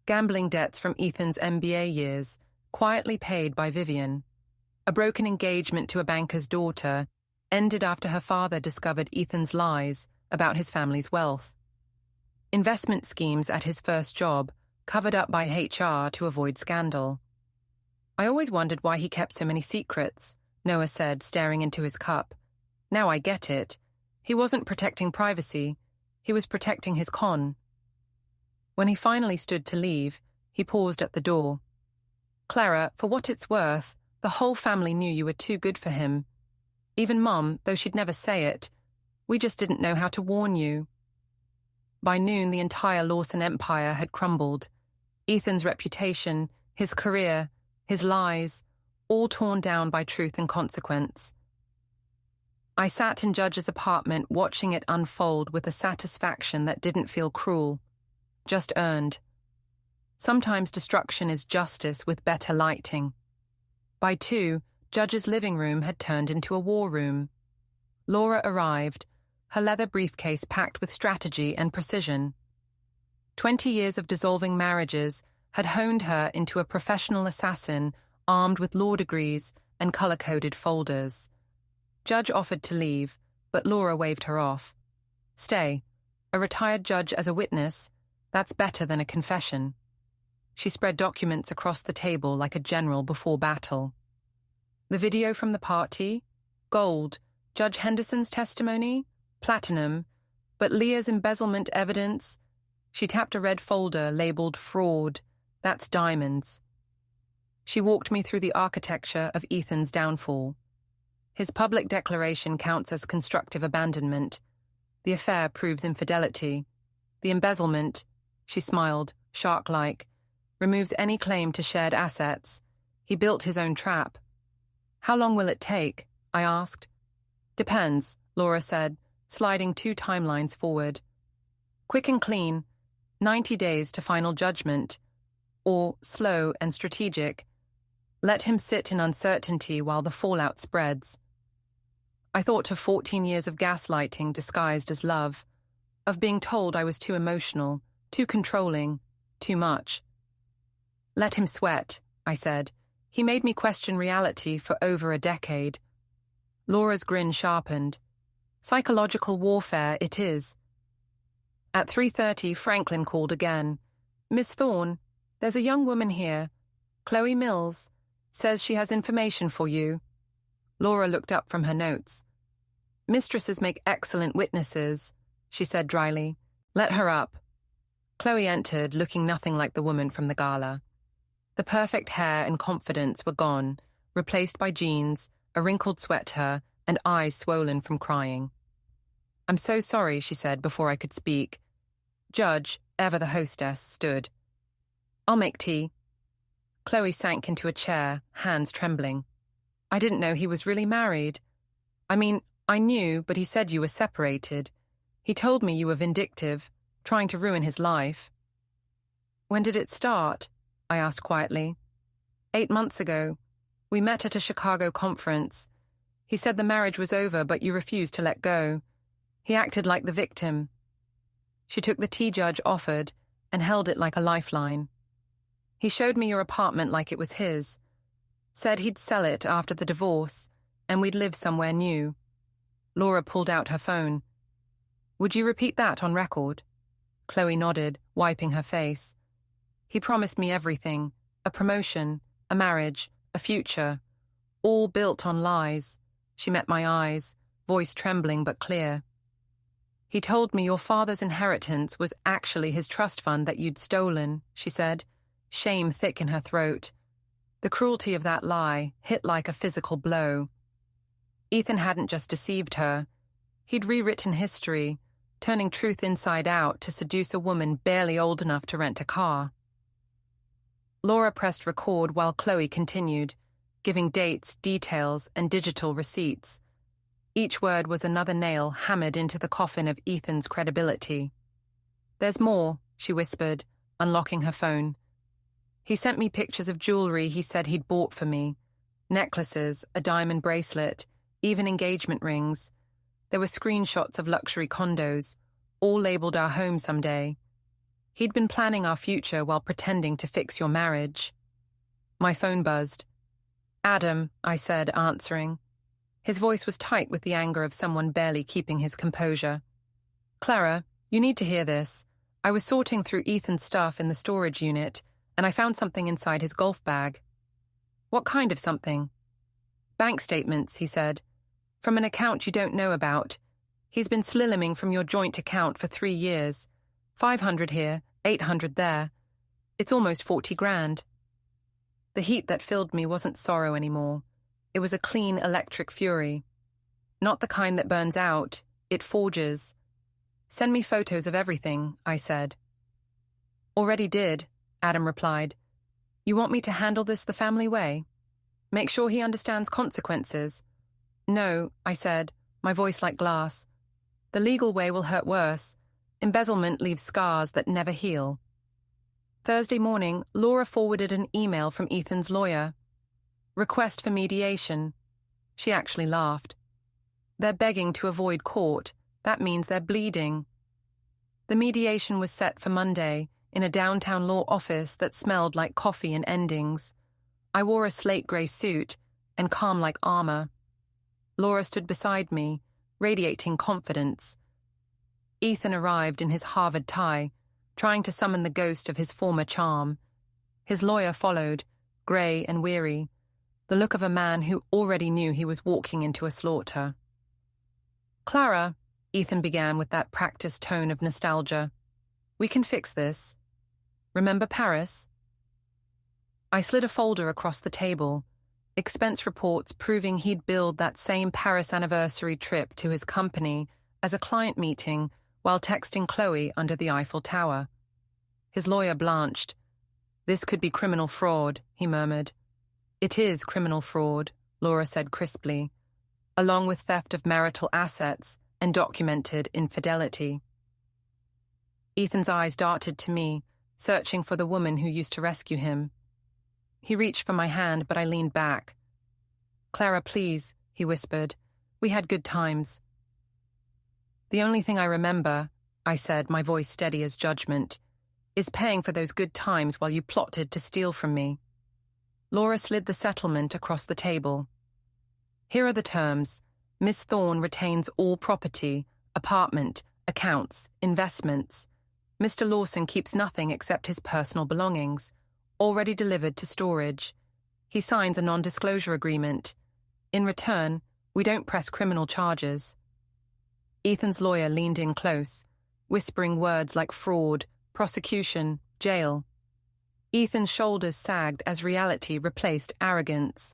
Gambling debts from Ethan's MBA years, quietly paid by Vivian. A broken engagement to a banker's daughter, ended after her father discovered Ethan's lies about his family's wealth. Investment schemes at his first job, covered up by HR to avoid scandal. I always wondered why he kept so many secrets, Noah said, staring into his cup. Now I get it. He wasn't protecting privacy. He was protecting his con. When he finally stood to leave, he paused at the door. Clara, for what it's worth, the whole family knew you were too good for him. Even Mum, though she'd never say it. We just didn't know how to warn you. By noon, the entire Lawson empire had crumbled. Ethan's reputation, his career, his lies, all torn down by truth and consequence. I sat in Judge's apartment watching it unfold with a satisfaction that didn't feel cruel, just earned. Sometimes destruction is justice with better lighting. By 2, Judge's living room had turned into a war room. Laura arrived, her leather briefcase packed with strategy and precision. 20 years of dissolving marriages had honed her into a professional assassin armed with law degrees and color-coded folders. Judge offered to leave, but Laura waved her off. Stay. A retired judge as a witness, that's better than a confession. She spread documents across the table like a general before battle. The video from the party? Gold. Judge Henderson's testimony? Platinum. But Leah's embezzlement evidence? She tapped a red folder labeled fraud. That's diamonds. She walked me through the architecture of Ethan's downfall. His public declaration counts as constructive abandonment. The affair proves infidelity. The embezzlement, she smiled, shark-like, removes any claim to shared assets. He built his own trap. How long will it take? I asked. Depends, Laura said, sliding 2 timelines forward. Quick and clean. 90 days to final judgment, or slow and strategic. Let him sit in uncertainty while the fallout spreads. I thought of 14 years of gaslighting disguised as love, of being told I was too emotional, too controlling, too much. Let him sweat, I said. He made me question reality for over a decade. Laura's grin sharpened. Psychological warfare it is. At 3:30, Franklin called again. Miss Thorne, there's a young woman here. Chloe Mills. Says she has information for you. Laura looked up from her notes. Mistresses make excellent witnesses, she said dryly. Let her up. Chloe entered, looking nothing like the woman from the gala. The perfect hair and confidence were gone, replaced by jeans, a wrinkled sweater, and eyes swollen from crying. I'm so sorry, she said before I could speak. Judge, ever the hostess, stood. I'll make tea. Chloe sank into a chair, hands trembling. I didn't know he was really married. I mean, I knew, but he said you were separated. He told me you were vindictive, trying to ruin his life. When did it start? I asked quietly. 8 months ago. We met at a Chicago conference. He said the marriage was over, but you refused to let go. He acted like the victim. She took the tea Judge offered and held it like a lifeline. He showed me your apartment like it was his. Said he'd sell it after the divorce, and we'd live somewhere new. Laura pulled out her phone. Would you repeat that on record? Chloe nodded, wiping her face. He promised me everything, a promotion, a marriage, a future, all built on lies. She met my eyes, voice trembling but clear. He told me your father's inheritance was actually his trust fund that you'd stolen, she said, shame thick in her throat. The cruelty of that lie hit like a physical blow. Ethan hadn't just deceived her. He'd rewritten history, turning truth inside out to seduce a woman barely old enough to rent a car. Laura pressed record while Chloe continued, giving dates, details, and digital receipts. Each word was another nail hammered into the coffin of Ethan's credibility. There's more, she whispered, unlocking her phone. He sent me pictures of jewelry he said he'd bought for me. Necklaces, a diamond bracelet, even engagement rings. There were screenshots of luxury condos, all labeled our home someday. He'd been planning our future while pretending to fix your marriage. My phone buzzed. Adam, I said, answering. His voice was tight with the anger of someone barely keeping his composure. Clara, you need to hear this. I was sorting through Ethan's stuff in the storage unit, and I found something inside his golf bag. What kind of something? Bank statements, he said. From an account you don't know about. He's been slimming from your joint account for 3 years. 500 here, 800 there. It's almost 40 grand. The heat that filled me wasn't sorrow anymore. It was a clean electric fury. Not the kind that burns out, it forges. Send me photos of everything, I said. Already did, Adam replied. You want me to handle this the family way? Make sure he understands consequences. No, I said, my voice like glass. The legal way will hurt worse. Embezzlement leaves scars that never heal. Thursday morning, Laura forwarded an email from Ethan's lawyer. Request for mediation. She actually laughed. They're begging to avoid court. That means they're bleeding. The mediation was set for Monday in a downtown law office that smelled like coffee and endings. I wore a slate grey suit and calm like armor. Laura stood beside me, radiating confidence. Ethan arrived in his Harvard tie, trying to summon the ghost of his former charm. His lawyer followed, grey and weary, the look of a man who already knew he was walking into a slaughter. Clara, Ethan began with that practiced tone of nostalgia, we can fix this. Remember Paris? I slid a folder across the table, expense reports proving he'd billed that same Paris anniversary trip to his company as a client meeting while texting Chloe under the Eiffel Tower. His lawyer blanched. This could be criminal fraud, he murmured. It is criminal fraud, Laura said crisply, along with theft of marital assets and documented infidelity. Ethan's eyes darted to me, searching for the woman who used to rescue him. He reached for my hand, but I leaned back. "Clara, please," he whispered. "We had good times." "The only thing I remember," I said, my voice steady as judgment, "is paying for those good times while you plotted to steal from me." Laura slid the settlement across the table. "Here are the terms. Miss Thorne retains all property, apartment, accounts, investments. Mr. Lawson keeps nothing except his personal belongings, already delivered to storage. He signs a non-disclosure agreement. In return, we don't press criminal charges." Ethan's lawyer leaned in close, whispering words like fraud, prosecution, jail. Ethan's shoulders sagged as reality replaced arrogance.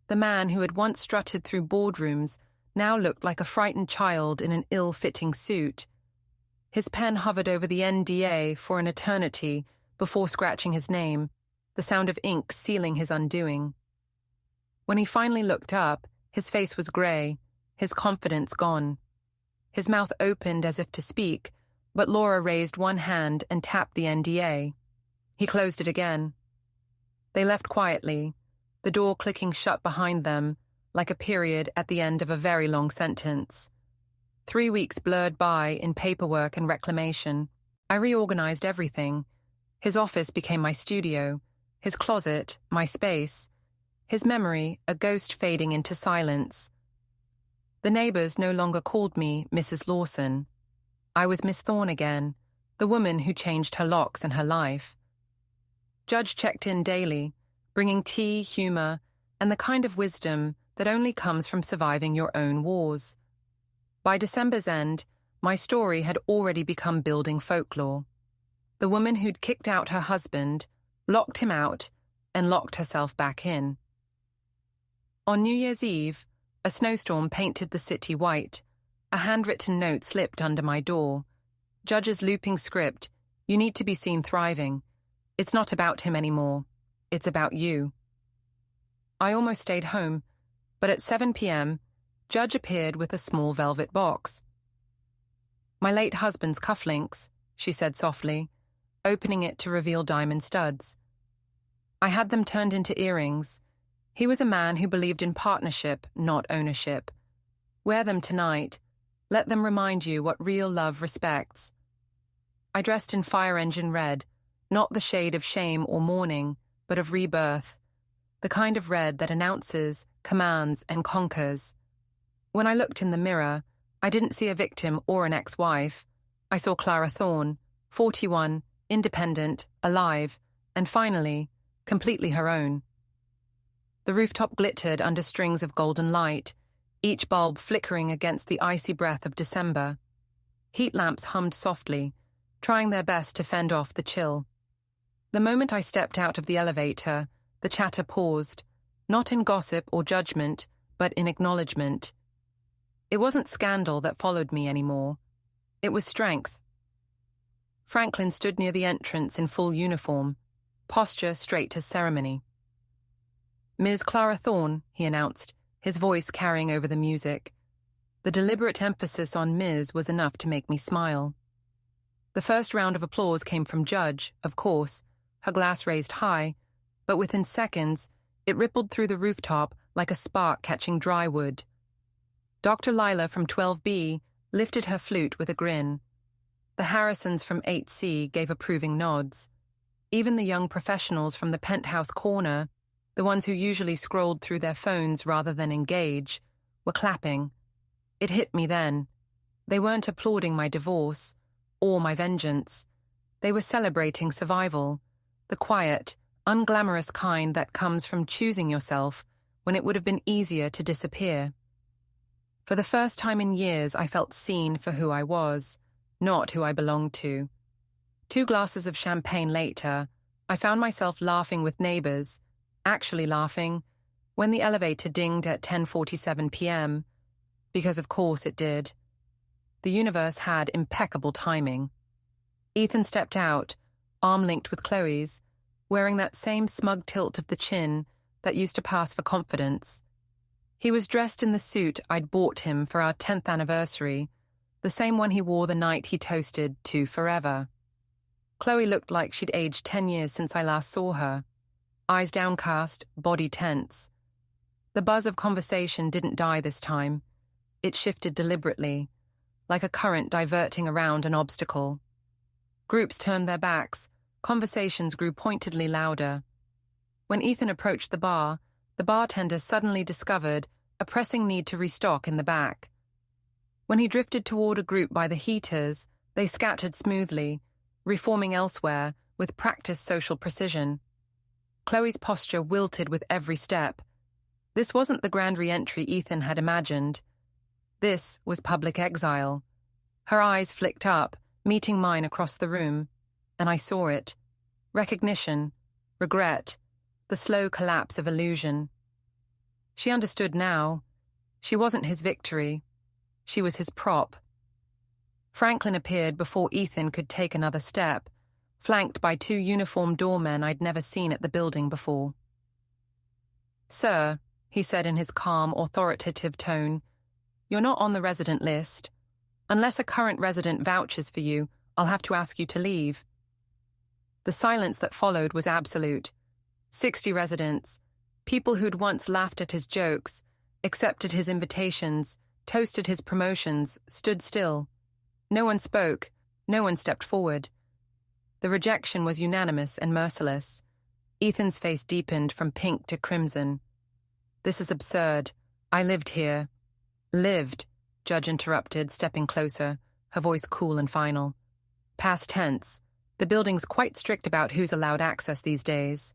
The man who had once strutted through boardrooms now looked like a frightened child in an ill-fitting suit. His pen hovered over the NDA for an eternity before scratching his name, the sound of ink sealing his undoing. When he finally looked up, his face was grey, his confidence gone. His mouth opened as if to speak, but Laura raised one hand and tapped the NDA. He closed it again. They left quietly, the door clicking shut behind them, like a period at the end of a very long sentence. 3 weeks blurred by in paperwork and reclamation. I reorganized everything. His office became my studio, his closet, my space, his memory a ghost fading into silence. The neighbors no longer called me Mrs. Lawson. I was Miss Thorne again, the woman who changed her locks and her life. Judge checked in daily, bringing tea, humor, and the kind of wisdom that only comes from surviving your own wars. By December's end, my story had already become building folklore. The woman who'd kicked out her husband, locked him out, and locked herself back in. On New Year's Eve, a snowstorm painted the city white. A handwritten note slipped under my door. Judge's looping script, "You need to be seen thriving. It's not about him anymore. It's about you." I almost stayed home, but at 7 p.m., Judge appeared with a small velvet box. "My late husband's cufflinks," she said softly, opening it to reveal diamond studs. I had them turned into earrings. He was a man who believed in partnership, not ownership. Wear them tonight. Let them remind you what real love respects. I dressed in fire engine red, not the shade of shame or mourning, but of rebirth, the kind of red that announces, commands, and conquers. When I looked in the mirror, I didn't see a victim or an ex-wife. I saw Clara Thorne, 41, independent, alive, and finally, completely her own. The rooftop glittered under strings of golden light, each bulb flickering against the icy breath of December. Heat lamps hummed softly, trying their best to fend off the chill. The moment I stepped out of the elevator, the chatter paused, not in gossip or judgment, but in acknowledgement. It wasn't scandal that followed me anymore. It was strength. Franklin stood near the entrance in full uniform, posture straight as ceremony. "Ms. Clara Thorne," he announced, his voice carrying over the music. The deliberate emphasis on Ms. was enough to make me smile. The first round of applause came from Judge, of course, her glass raised high, but within seconds, it rippled through the rooftop like a spark catching dry wood. Dr. Lila from 12B lifted her flute with a grin. The Harrisons from 8C gave approving nods. Even the young professionals from the penthouse corner, the ones who usually scrolled through their phones rather than engage, were clapping. It hit me then. They weren't applauding my divorce or my vengeance. They were celebrating survival, the quiet, unglamorous kind that comes from choosing yourself when it would have been easier to disappear. For the first time in years, I felt seen for who I was, not who I belonged to. 2 glasses of champagne later, I found myself laughing with neighbors, actually laughing, when the elevator dinged at 10:47 p.m., because of course it did. The universe had impeccable timing. Ethan stepped out, arm linked with Chloe's, wearing that same smug tilt of the chin that used to pass for confidence. He was dressed in the suit I'd bought him for our 10th anniversary, the same one he wore the night he toasted to forever. Chloe looked like she'd aged 10 years since I last saw her. Eyes downcast, body tense. The buzz of conversation didn't die this time. It shifted deliberately, like a current diverting around an obstacle. Groups turned their backs, conversations grew pointedly louder. When Ethan approached the bartender suddenly discovered a pressing need to restock in the back. When he drifted toward a group by the heaters, they scattered smoothly, reforming elsewhere with practiced social precision. Chloe's posture wilted with every step. This wasn't the grand re-entry Ethan had imagined. This was public exile. Her eyes flicked up, meeting mine across the room, and I saw it. Recognition, regret, the slow collapse of illusion. She understood now. She wasn't his victory. She was his prop. Franklin appeared before Ethan could take another step, flanked by 2 uniformed doormen I'd never seen at the building before. "Sir," he said in his calm, authoritative tone, "you're not on the resident list. Unless a current resident vouches for you, I'll have to ask you to leave." The silence that followed was absolute. 60 residents, people who'd once laughed at his jokes, accepted his invitations, toasted his promotions, stood still. No one spoke, no one stepped forward. The rejection was unanimous and merciless. Ethan's face deepened from pink to crimson. "This is absurd. I lived here." "Lived," Judge interrupted, stepping closer, her voice cool and final. "Past tense. The building's quite strict about who's allowed access these days."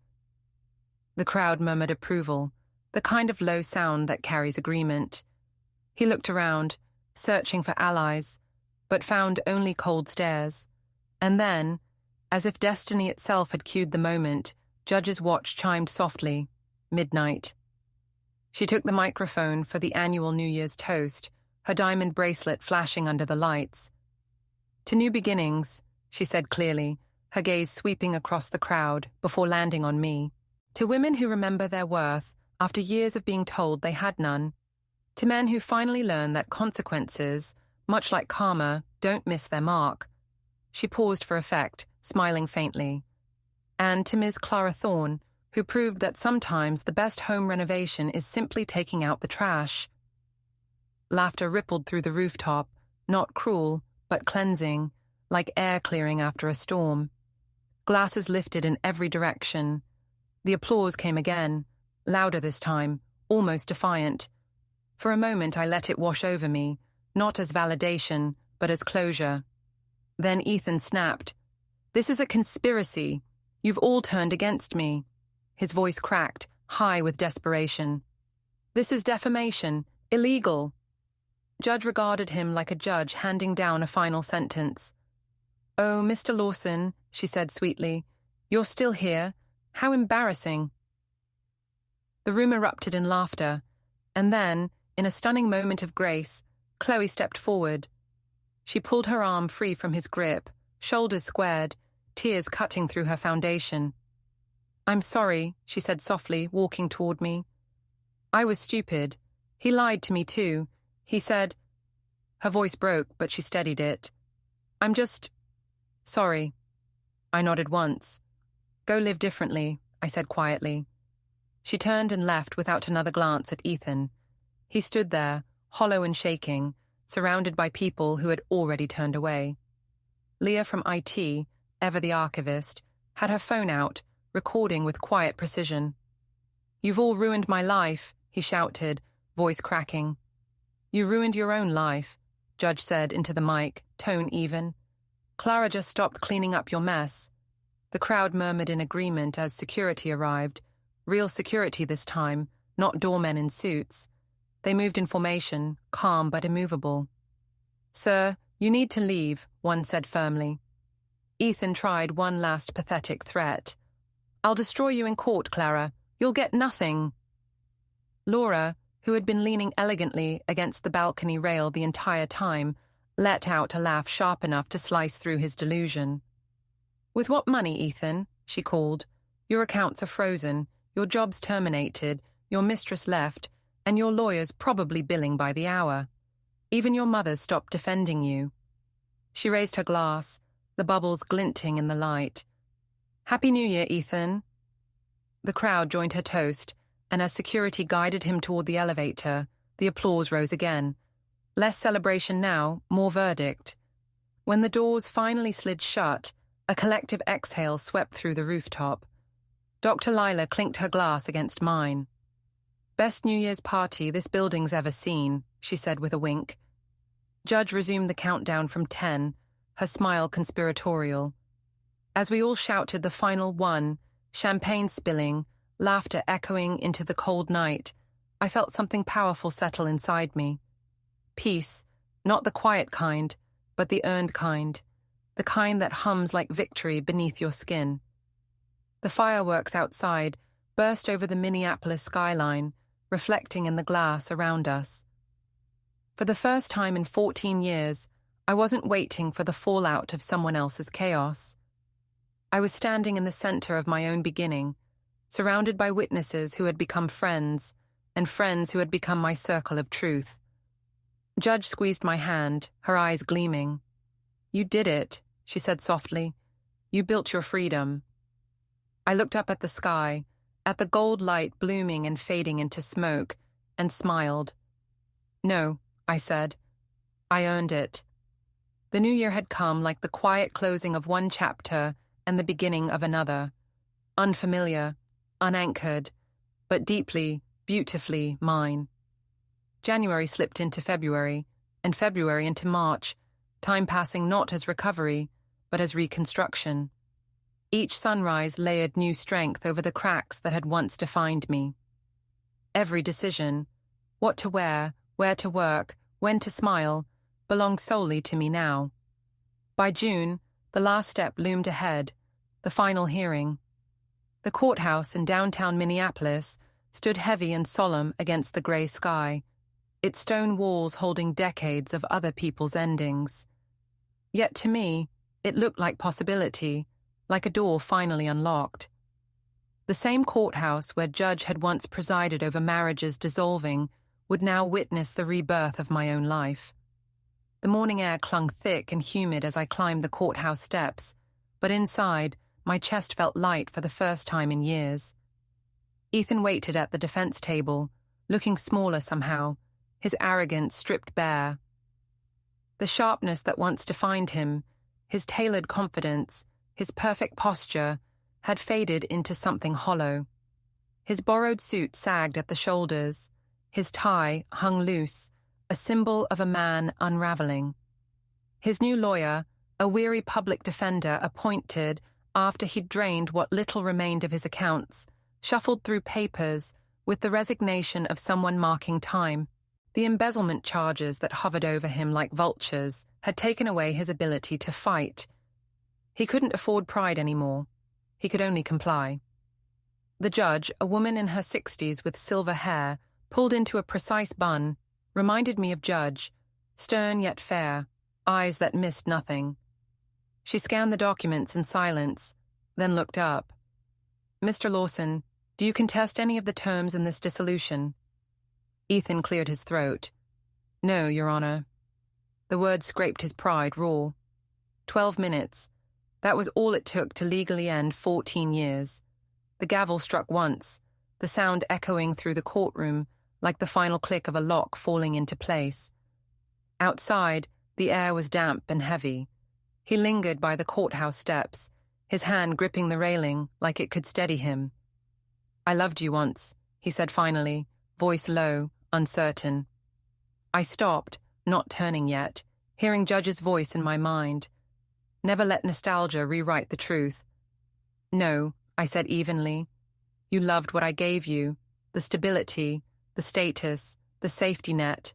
The crowd murmured approval, the kind of low sound that carries agreement. He looked around, searching for allies, but found only cold stares. And then, as if destiny itself had cued the moment, Judge's watch chimed softly, midnight. She took the microphone for the annual New Year's toast, her diamond bracelet flashing under the lights. "To new beginnings," she said clearly, her gaze sweeping across the crowd before landing on me. "To women who remember their worth after years of being told they had none. To men who finally learn that consequences, much like karma, don't miss their mark." She paused for effect, smiling faintly. "And to Ms. Clara Thorne, who proved that sometimes the best home renovation is simply taking out the trash." Laughter rippled through the rooftop, not cruel, but cleansing, like air clearing after a storm. Glasses lifted in every direction. The applause came again, louder this time, almost defiant. For a moment I let it wash over me, not as validation, but as closure. Then Ethan snapped. "This is a conspiracy. You've all turned against me." His voice cracked, high with desperation. "This is defamation, illegal." Judge regarded him like a judge handing down a final sentence. "Oh, Mr. Lawson," she said sweetly, "you're still here. How embarrassing." The room erupted in laughter, and then, in a stunning moment of grace, Chloe stepped forward. She pulled her arm free from his grip, shoulders squared, tears cutting through her foundation. "I'm sorry," she said softly, walking toward me. "I was stupid. He lied to me too. He said—" Her voice broke, but she steadied it. "I'm just... sorry." I nodded once. "Go live differently," I said quietly. She turned and left without another glance at Ethan. He stood there, hollow and shaking, surrounded by people who had already turned away. Leah from IT, ever the archivist, had her phone out, recording with quiet precision. "You've all ruined my life," he shouted, voice cracking. "You ruined your own life," Judge said into the mic, tone even. "Clara just stopped cleaning up your mess." The crowd murmured in agreement as security arrived. Real security this time, not doormen in suits. They moved in formation, calm but immovable. "Sir, you need to leave," one said firmly. Ethan tried one last pathetic threat. "I'll destroy you in court, Clara. You'll get nothing." Laura, who had been leaning elegantly against the balcony rail the entire time, let out a laugh sharp enough to slice through his delusion. "With what money, Ethan?" she called. "Your accounts are frozen, your job's terminated, your mistress left, and your lawyer's probably billing by the hour." Even your mother stopped defending you. She raised her glass, the bubbles glinting in the light. Happy New Year, Ethan. The crowd joined her toast, and as security guided him toward the elevator, the applause rose again. Less celebration now, more verdict. When the doors finally slid shut, a collective exhale swept through the rooftop. Dr. Lila clinked her glass against mine. Best New Year's party this building's ever seen, she said with a wink. Judge resumed the countdown from 10, her smile conspiratorial. As we all shouted the final one, champagne spilling, laughter echoing into the cold night, I felt something powerful settle inside me. Peace, not the quiet kind, but the earned kind, the kind that hums like victory beneath your skin. The fireworks outside burst over the Minneapolis skyline, reflecting in the glass around us. For the first time in 14 years, I wasn't waiting for the fallout of someone else's chaos. I was standing in the center of my own beginning, surrounded by witnesses who had become friends, and friends who had become my circle of truth. Judge squeezed my hand, her eyes gleaming. You did it, she said softly. You built your freedom. I looked up at the sky, at the gold light blooming and fading into smoke, and smiled. No, I said. I earned it. The new year had come like the quiet closing of one chapter and the beginning of another. Unfamiliar, unanchored, but deeply, beautifully mine. January slipped into February, and February into March, time passing not as recovery, but as reconstruction. Each sunrise layered new strength over the cracks that had once defined me. Every decision, what to wear, where to work, when to smile, belonged solely to me now. By June, the last step loomed ahead, the final hearing. The courthouse in downtown Minneapolis stood heavy and solemn against the gray sky, its stone walls holding decades of other people's endings. Yet to me, it looked like possibility, like a door finally unlocked. The same courthouse where Judge had once presided over marriages dissolving would now witness the rebirth of my own life. The morning air clung thick and humid as I climbed the courthouse steps, but inside, my chest felt light for the first time in years. Ethan waited at the defense table, looking smaller somehow, his arrogance stripped bare. The sharpness that once defined him, his tailored confidence, his perfect posture, had faded into something hollow. His borrowed suit sagged at the shoulders, his tie hung loose, a symbol of a man unraveling. His new lawyer, a weary public defender appointed after he'd drained what little remained of his accounts, shuffled through papers with the resignation of someone marking time. The embezzlement charges that hovered over him like vultures had taken away his ability to fight. He couldn't afford pride anymore. He could only comply. The judge, a woman in her 60s with silver hair, pulled into a precise bun, reminded me of Judge, stern yet fair, eyes that missed nothing. She scanned the documents in silence, then looked up. Mr. Lawson, do you contest any of the terms in this dissolution? Ethan cleared his throat. No, Your Honor. The word scraped his pride raw. 12 minutes. That was all it took to legally end 14 years. The gavel struck once, the sound echoing through the courtroom like the final click of a lock falling into place. Outside, the air was damp and heavy. He lingered by the courthouse steps, his hand gripping the railing like it could steady him. I loved you once, he said finally, voice low, uncertain. I stopped, not turning yet, hearing Judge's voice in my mind. Never let nostalgia rewrite the truth. No, I said evenly. You loved what I gave you, the stability, the status, the safety net.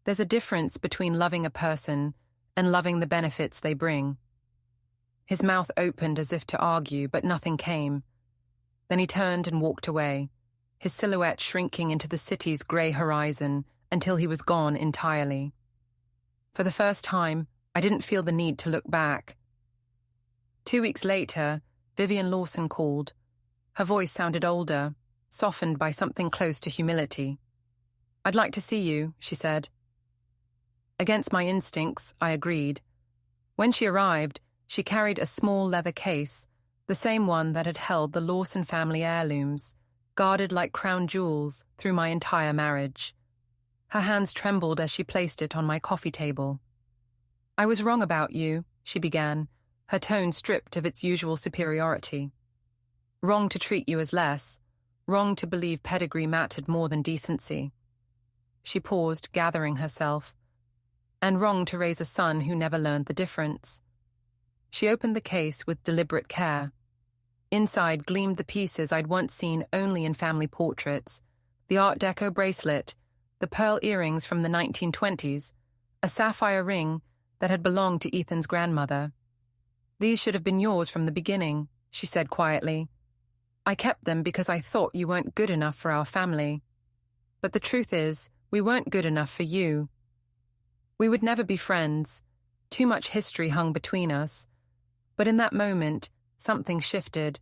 There's a difference between loving a person and loving the benefits they bring. His mouth opened as if to argue, but nothing came. Then he turned and walked away, his silhouette shrinking into the city's grey horizon until he was gone entirely. For the first time, I didn't feel the need to look back. 2 weeks later, Vivian Lawson called. Her voice sounded older, softened by something close to humility. I'd like to see you, she said. Against my instincts, I agreed. When she arrived, she carried a small leather case, the same one that had held the Lawson family heirlooms, guarded like crown jewels through my entire marriage. Her hands trembled as she placed it on my coffee table. "I was wrong about you," she began, her tone stripped of its usual superiority. "Wrong to treat you as less, wrong to believe pedigree mattered more than decency." She paused, gathering herself. "And wrong to raise a son who never learned the difference." She opened the case with deliberate care. Inside gleamed the pieces I'd once seen only in family portraits, the Art Deco bracelet, the pearl earrings from the 1920s, a sapphire ring that had belonged to Ethan's grandmother. "These should have been yours from the beginning," she said quietly. "I kept them because I thought you weren't good enough for our family. But the truth is, we weren't good enough for you. We would never be friends. Too much history hung between us. But in that moment, something shifted.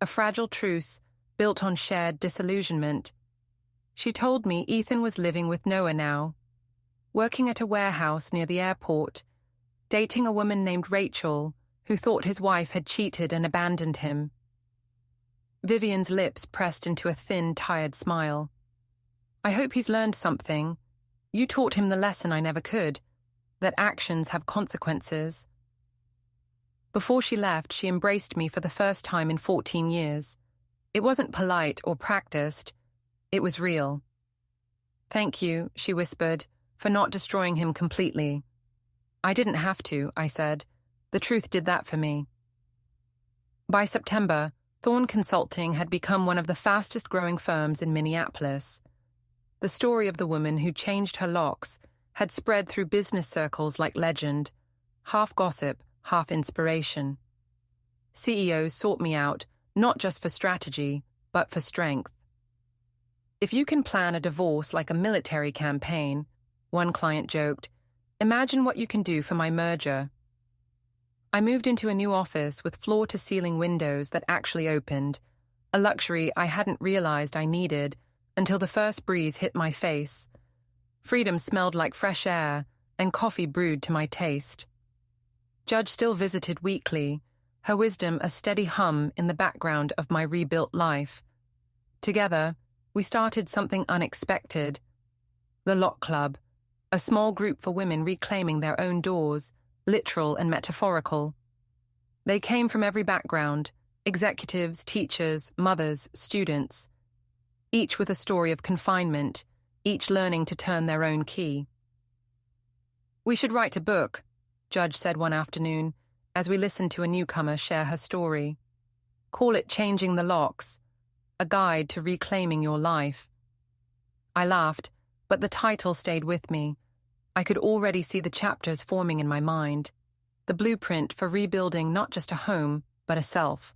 A fragile truce built on shared disillusionment. She told me Ethan was living with Noah now, working at a warehouse near the airport, dating a woman named Rachel, who thought his wife had cheated and abandoned him. Vivian's lips pressed into a thin, tired smile. "I hope he's learned something. You taught him the lesson I never could, that actions have consequences." Before she left, she embraced me for the first time in 14 years. It wasn't polite or practiced. It was real. "Thank you," she whispered, "for not destroying him completely." "I didn't have to," I said. "The truth did that for me." By September, Thorne Consulting had become one of the fastest-growing firms in Minneapolis. The story of the woman who changed her locks had spread through business circles like legend, half gossip, half inspiration. CEOs sought me out, not just for strategy, but for strength. "If you can plan a divorce like a military campaign," one client joked, "imagine what you can do for my merger." I moved into a new office with floor-to-ceiling windows that actually opened, a luxury I hadn't realized I needed until the first breeze hit my face. Freedom smelled like fresh air, and coffee brewed to my taste. Judge still visited weekly, her wisdom a steady hum in the background of my rebuilt life. Together, we started something unexpected. The Lock Club, a small group for women reclaiming their own doors, literal and metaphorical. They came from every background, executives, teachers, mothers, students, each with a story of confinement, each learning to turn their own key. "We should write a book," Judge said one afternoon, as we listened to a newcomer share her story. "Call it Changing the Locks, a guide to reclaiming your life." I laughed, but the title stayed with me. I could already see the chapters forming in my mind, the blueprint for rebuilding not just a home, but a self.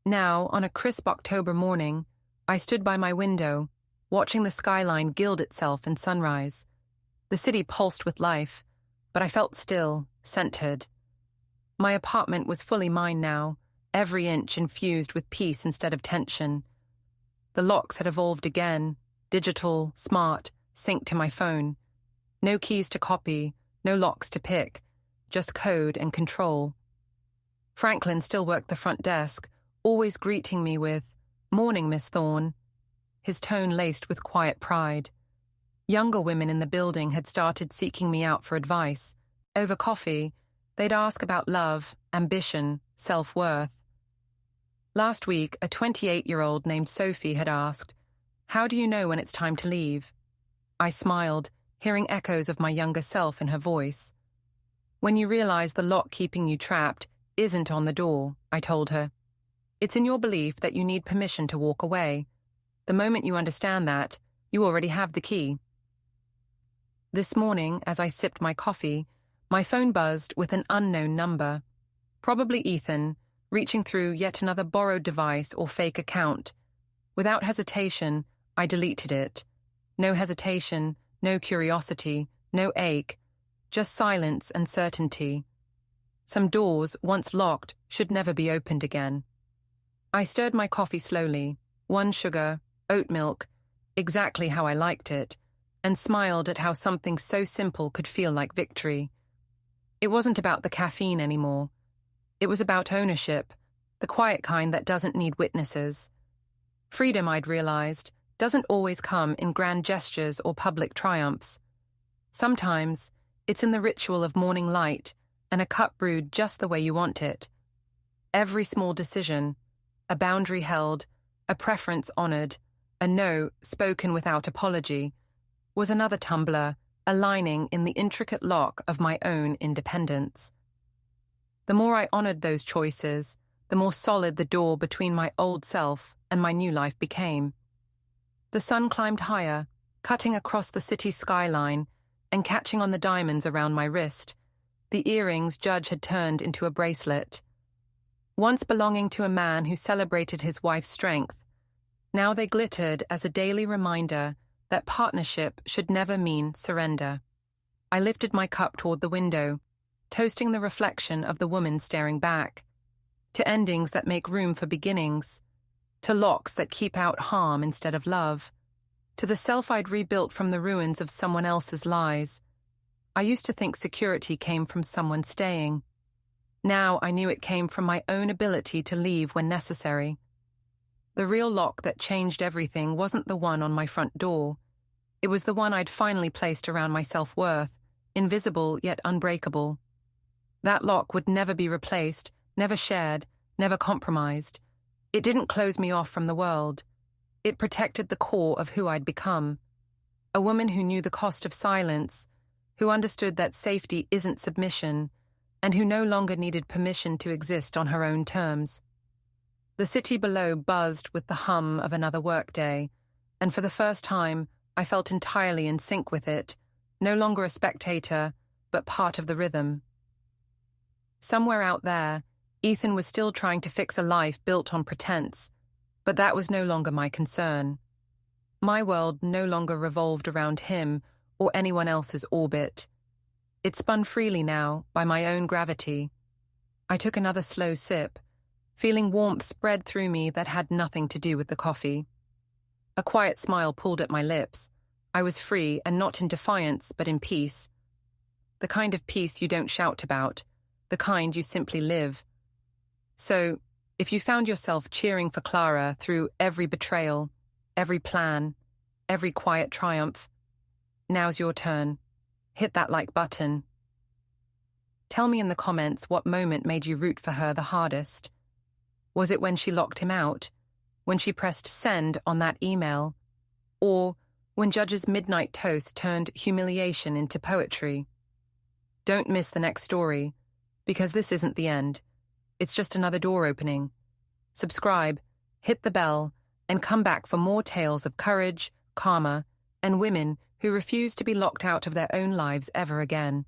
Now, on a crisp October morning, I stood by my window, watching the skyline gild itself in sunrise. The city pulsed with life, but I felt still, centered. My apartment was fully mine now, every inch infused with peace instead of tension. The locks had evolved again, digital, smart, synced to my phone. No keys to copy, no locks to pick, just code and control. Franklin still worked the front desk, always greeting me with, "Morning, Miss Thorne," his tone laced with quiet pride. Younger women in the building had started seeking me out for advice. Over coffee, they'd ask about love, ambition, self-worth. Last week, a 28-year-old named Sophie had asked, "How do you know when it's time to leave?" I smiled, hearing echoes of my younger self in her voice. "When you realize the lock keeping you trapped isn't on the door," I told her. "It's in your belief that you need permission to walk away. The moment you understand that, you already have the key." This morning, as I sipped my coffee, my phone buzzed with an unknown number. Probably Ethan, reaching through yet another borrowed device or fake account. Without hesitation, I deleted it. No hesitation, no curiosity, no ache, just silence and certainty. Some doors, once locked, should never be opened again. I stirred my coffee slowly, 1 sugar, oat milk, exactly how I liked it, and smiled at how something so simple could feel like victory. It wasn't about the caffeine anymore. It was about ownership, the quiet kind that doesn't need witnesses. Freedom, I'd realized, doesn't always come in grand gestures or public triumphs. Sometimes, it's in the ritual of morning light and a cup brewed just the way you want it. Every small decision, a boundary held, a preference honored, a no spoken without apology, was another tumbler, aligning in the intricate lock of my own independence. The more I honored those choices, the more solid the door between my old self and my new life became. The sun climbed higher, cutting across the city's skyline and catching on the diamonds around my wrist, the earrings Judge had turned into a bracelet. Once belonging to a man who celebrated his wife's strength, now they glittered as a daily reminder that partnership should never mean surrender. I lifted my cup toward the window, toasting the reflection of the woman staring back, to endings that make room for beginnings, to locks that keep out harm instead of love, to the self I'd rebuilt from the ruins of someone else's lies. I used to think security came from someone staying. Now I knew it came from my own ability to leave when necessary. The real lock that changed everything wasn't the one on my front door. It was the one I'd finally placed around my self-worth, invisible yet unbreakable. That lock would never be replaced, never shared, never compromised. It didn't close me off from the world. It protected the core of who I'd become. A woman who knew the cost of silence, who understood that safety isn't submission, and who no longer needed permission to exist on her own terms. The city below buzzed with the hum of another workday, and for the first time, I felt entirely in sync with it, no longer a spectator, but part of the rhythm. Somewhere out there, Ethan was still trying to fix a life built on pretense, but that was no longer my concern. My world no longer revolved around him or anyone else's orbit. It spun freely now, by my own gravity. I took another slow sip, feeling warmth spread through me that had nothing to do with the coffee. A quiet smile pulled at my lips. I was free, and not in defiance, but in peace. The kind of peace you don't shout about, the kind you simply live. So, if you found yourself cheering for Clara through every betrayal, every plan, every quiet triumph, now's your turn. Hit that like button. Tell me in the comments what moment made you root for her the hardest. Was it when she locked him out? When she pressed send on that email? Or when Judge's midnight toast turned humiliation into poetry? Don't miss the next story, because this isn't the end. It's just another door opening. Subscribe, hit the bell, and come back for more tales of courage, karma, and women who refuse to be locked out of their own lives ever again.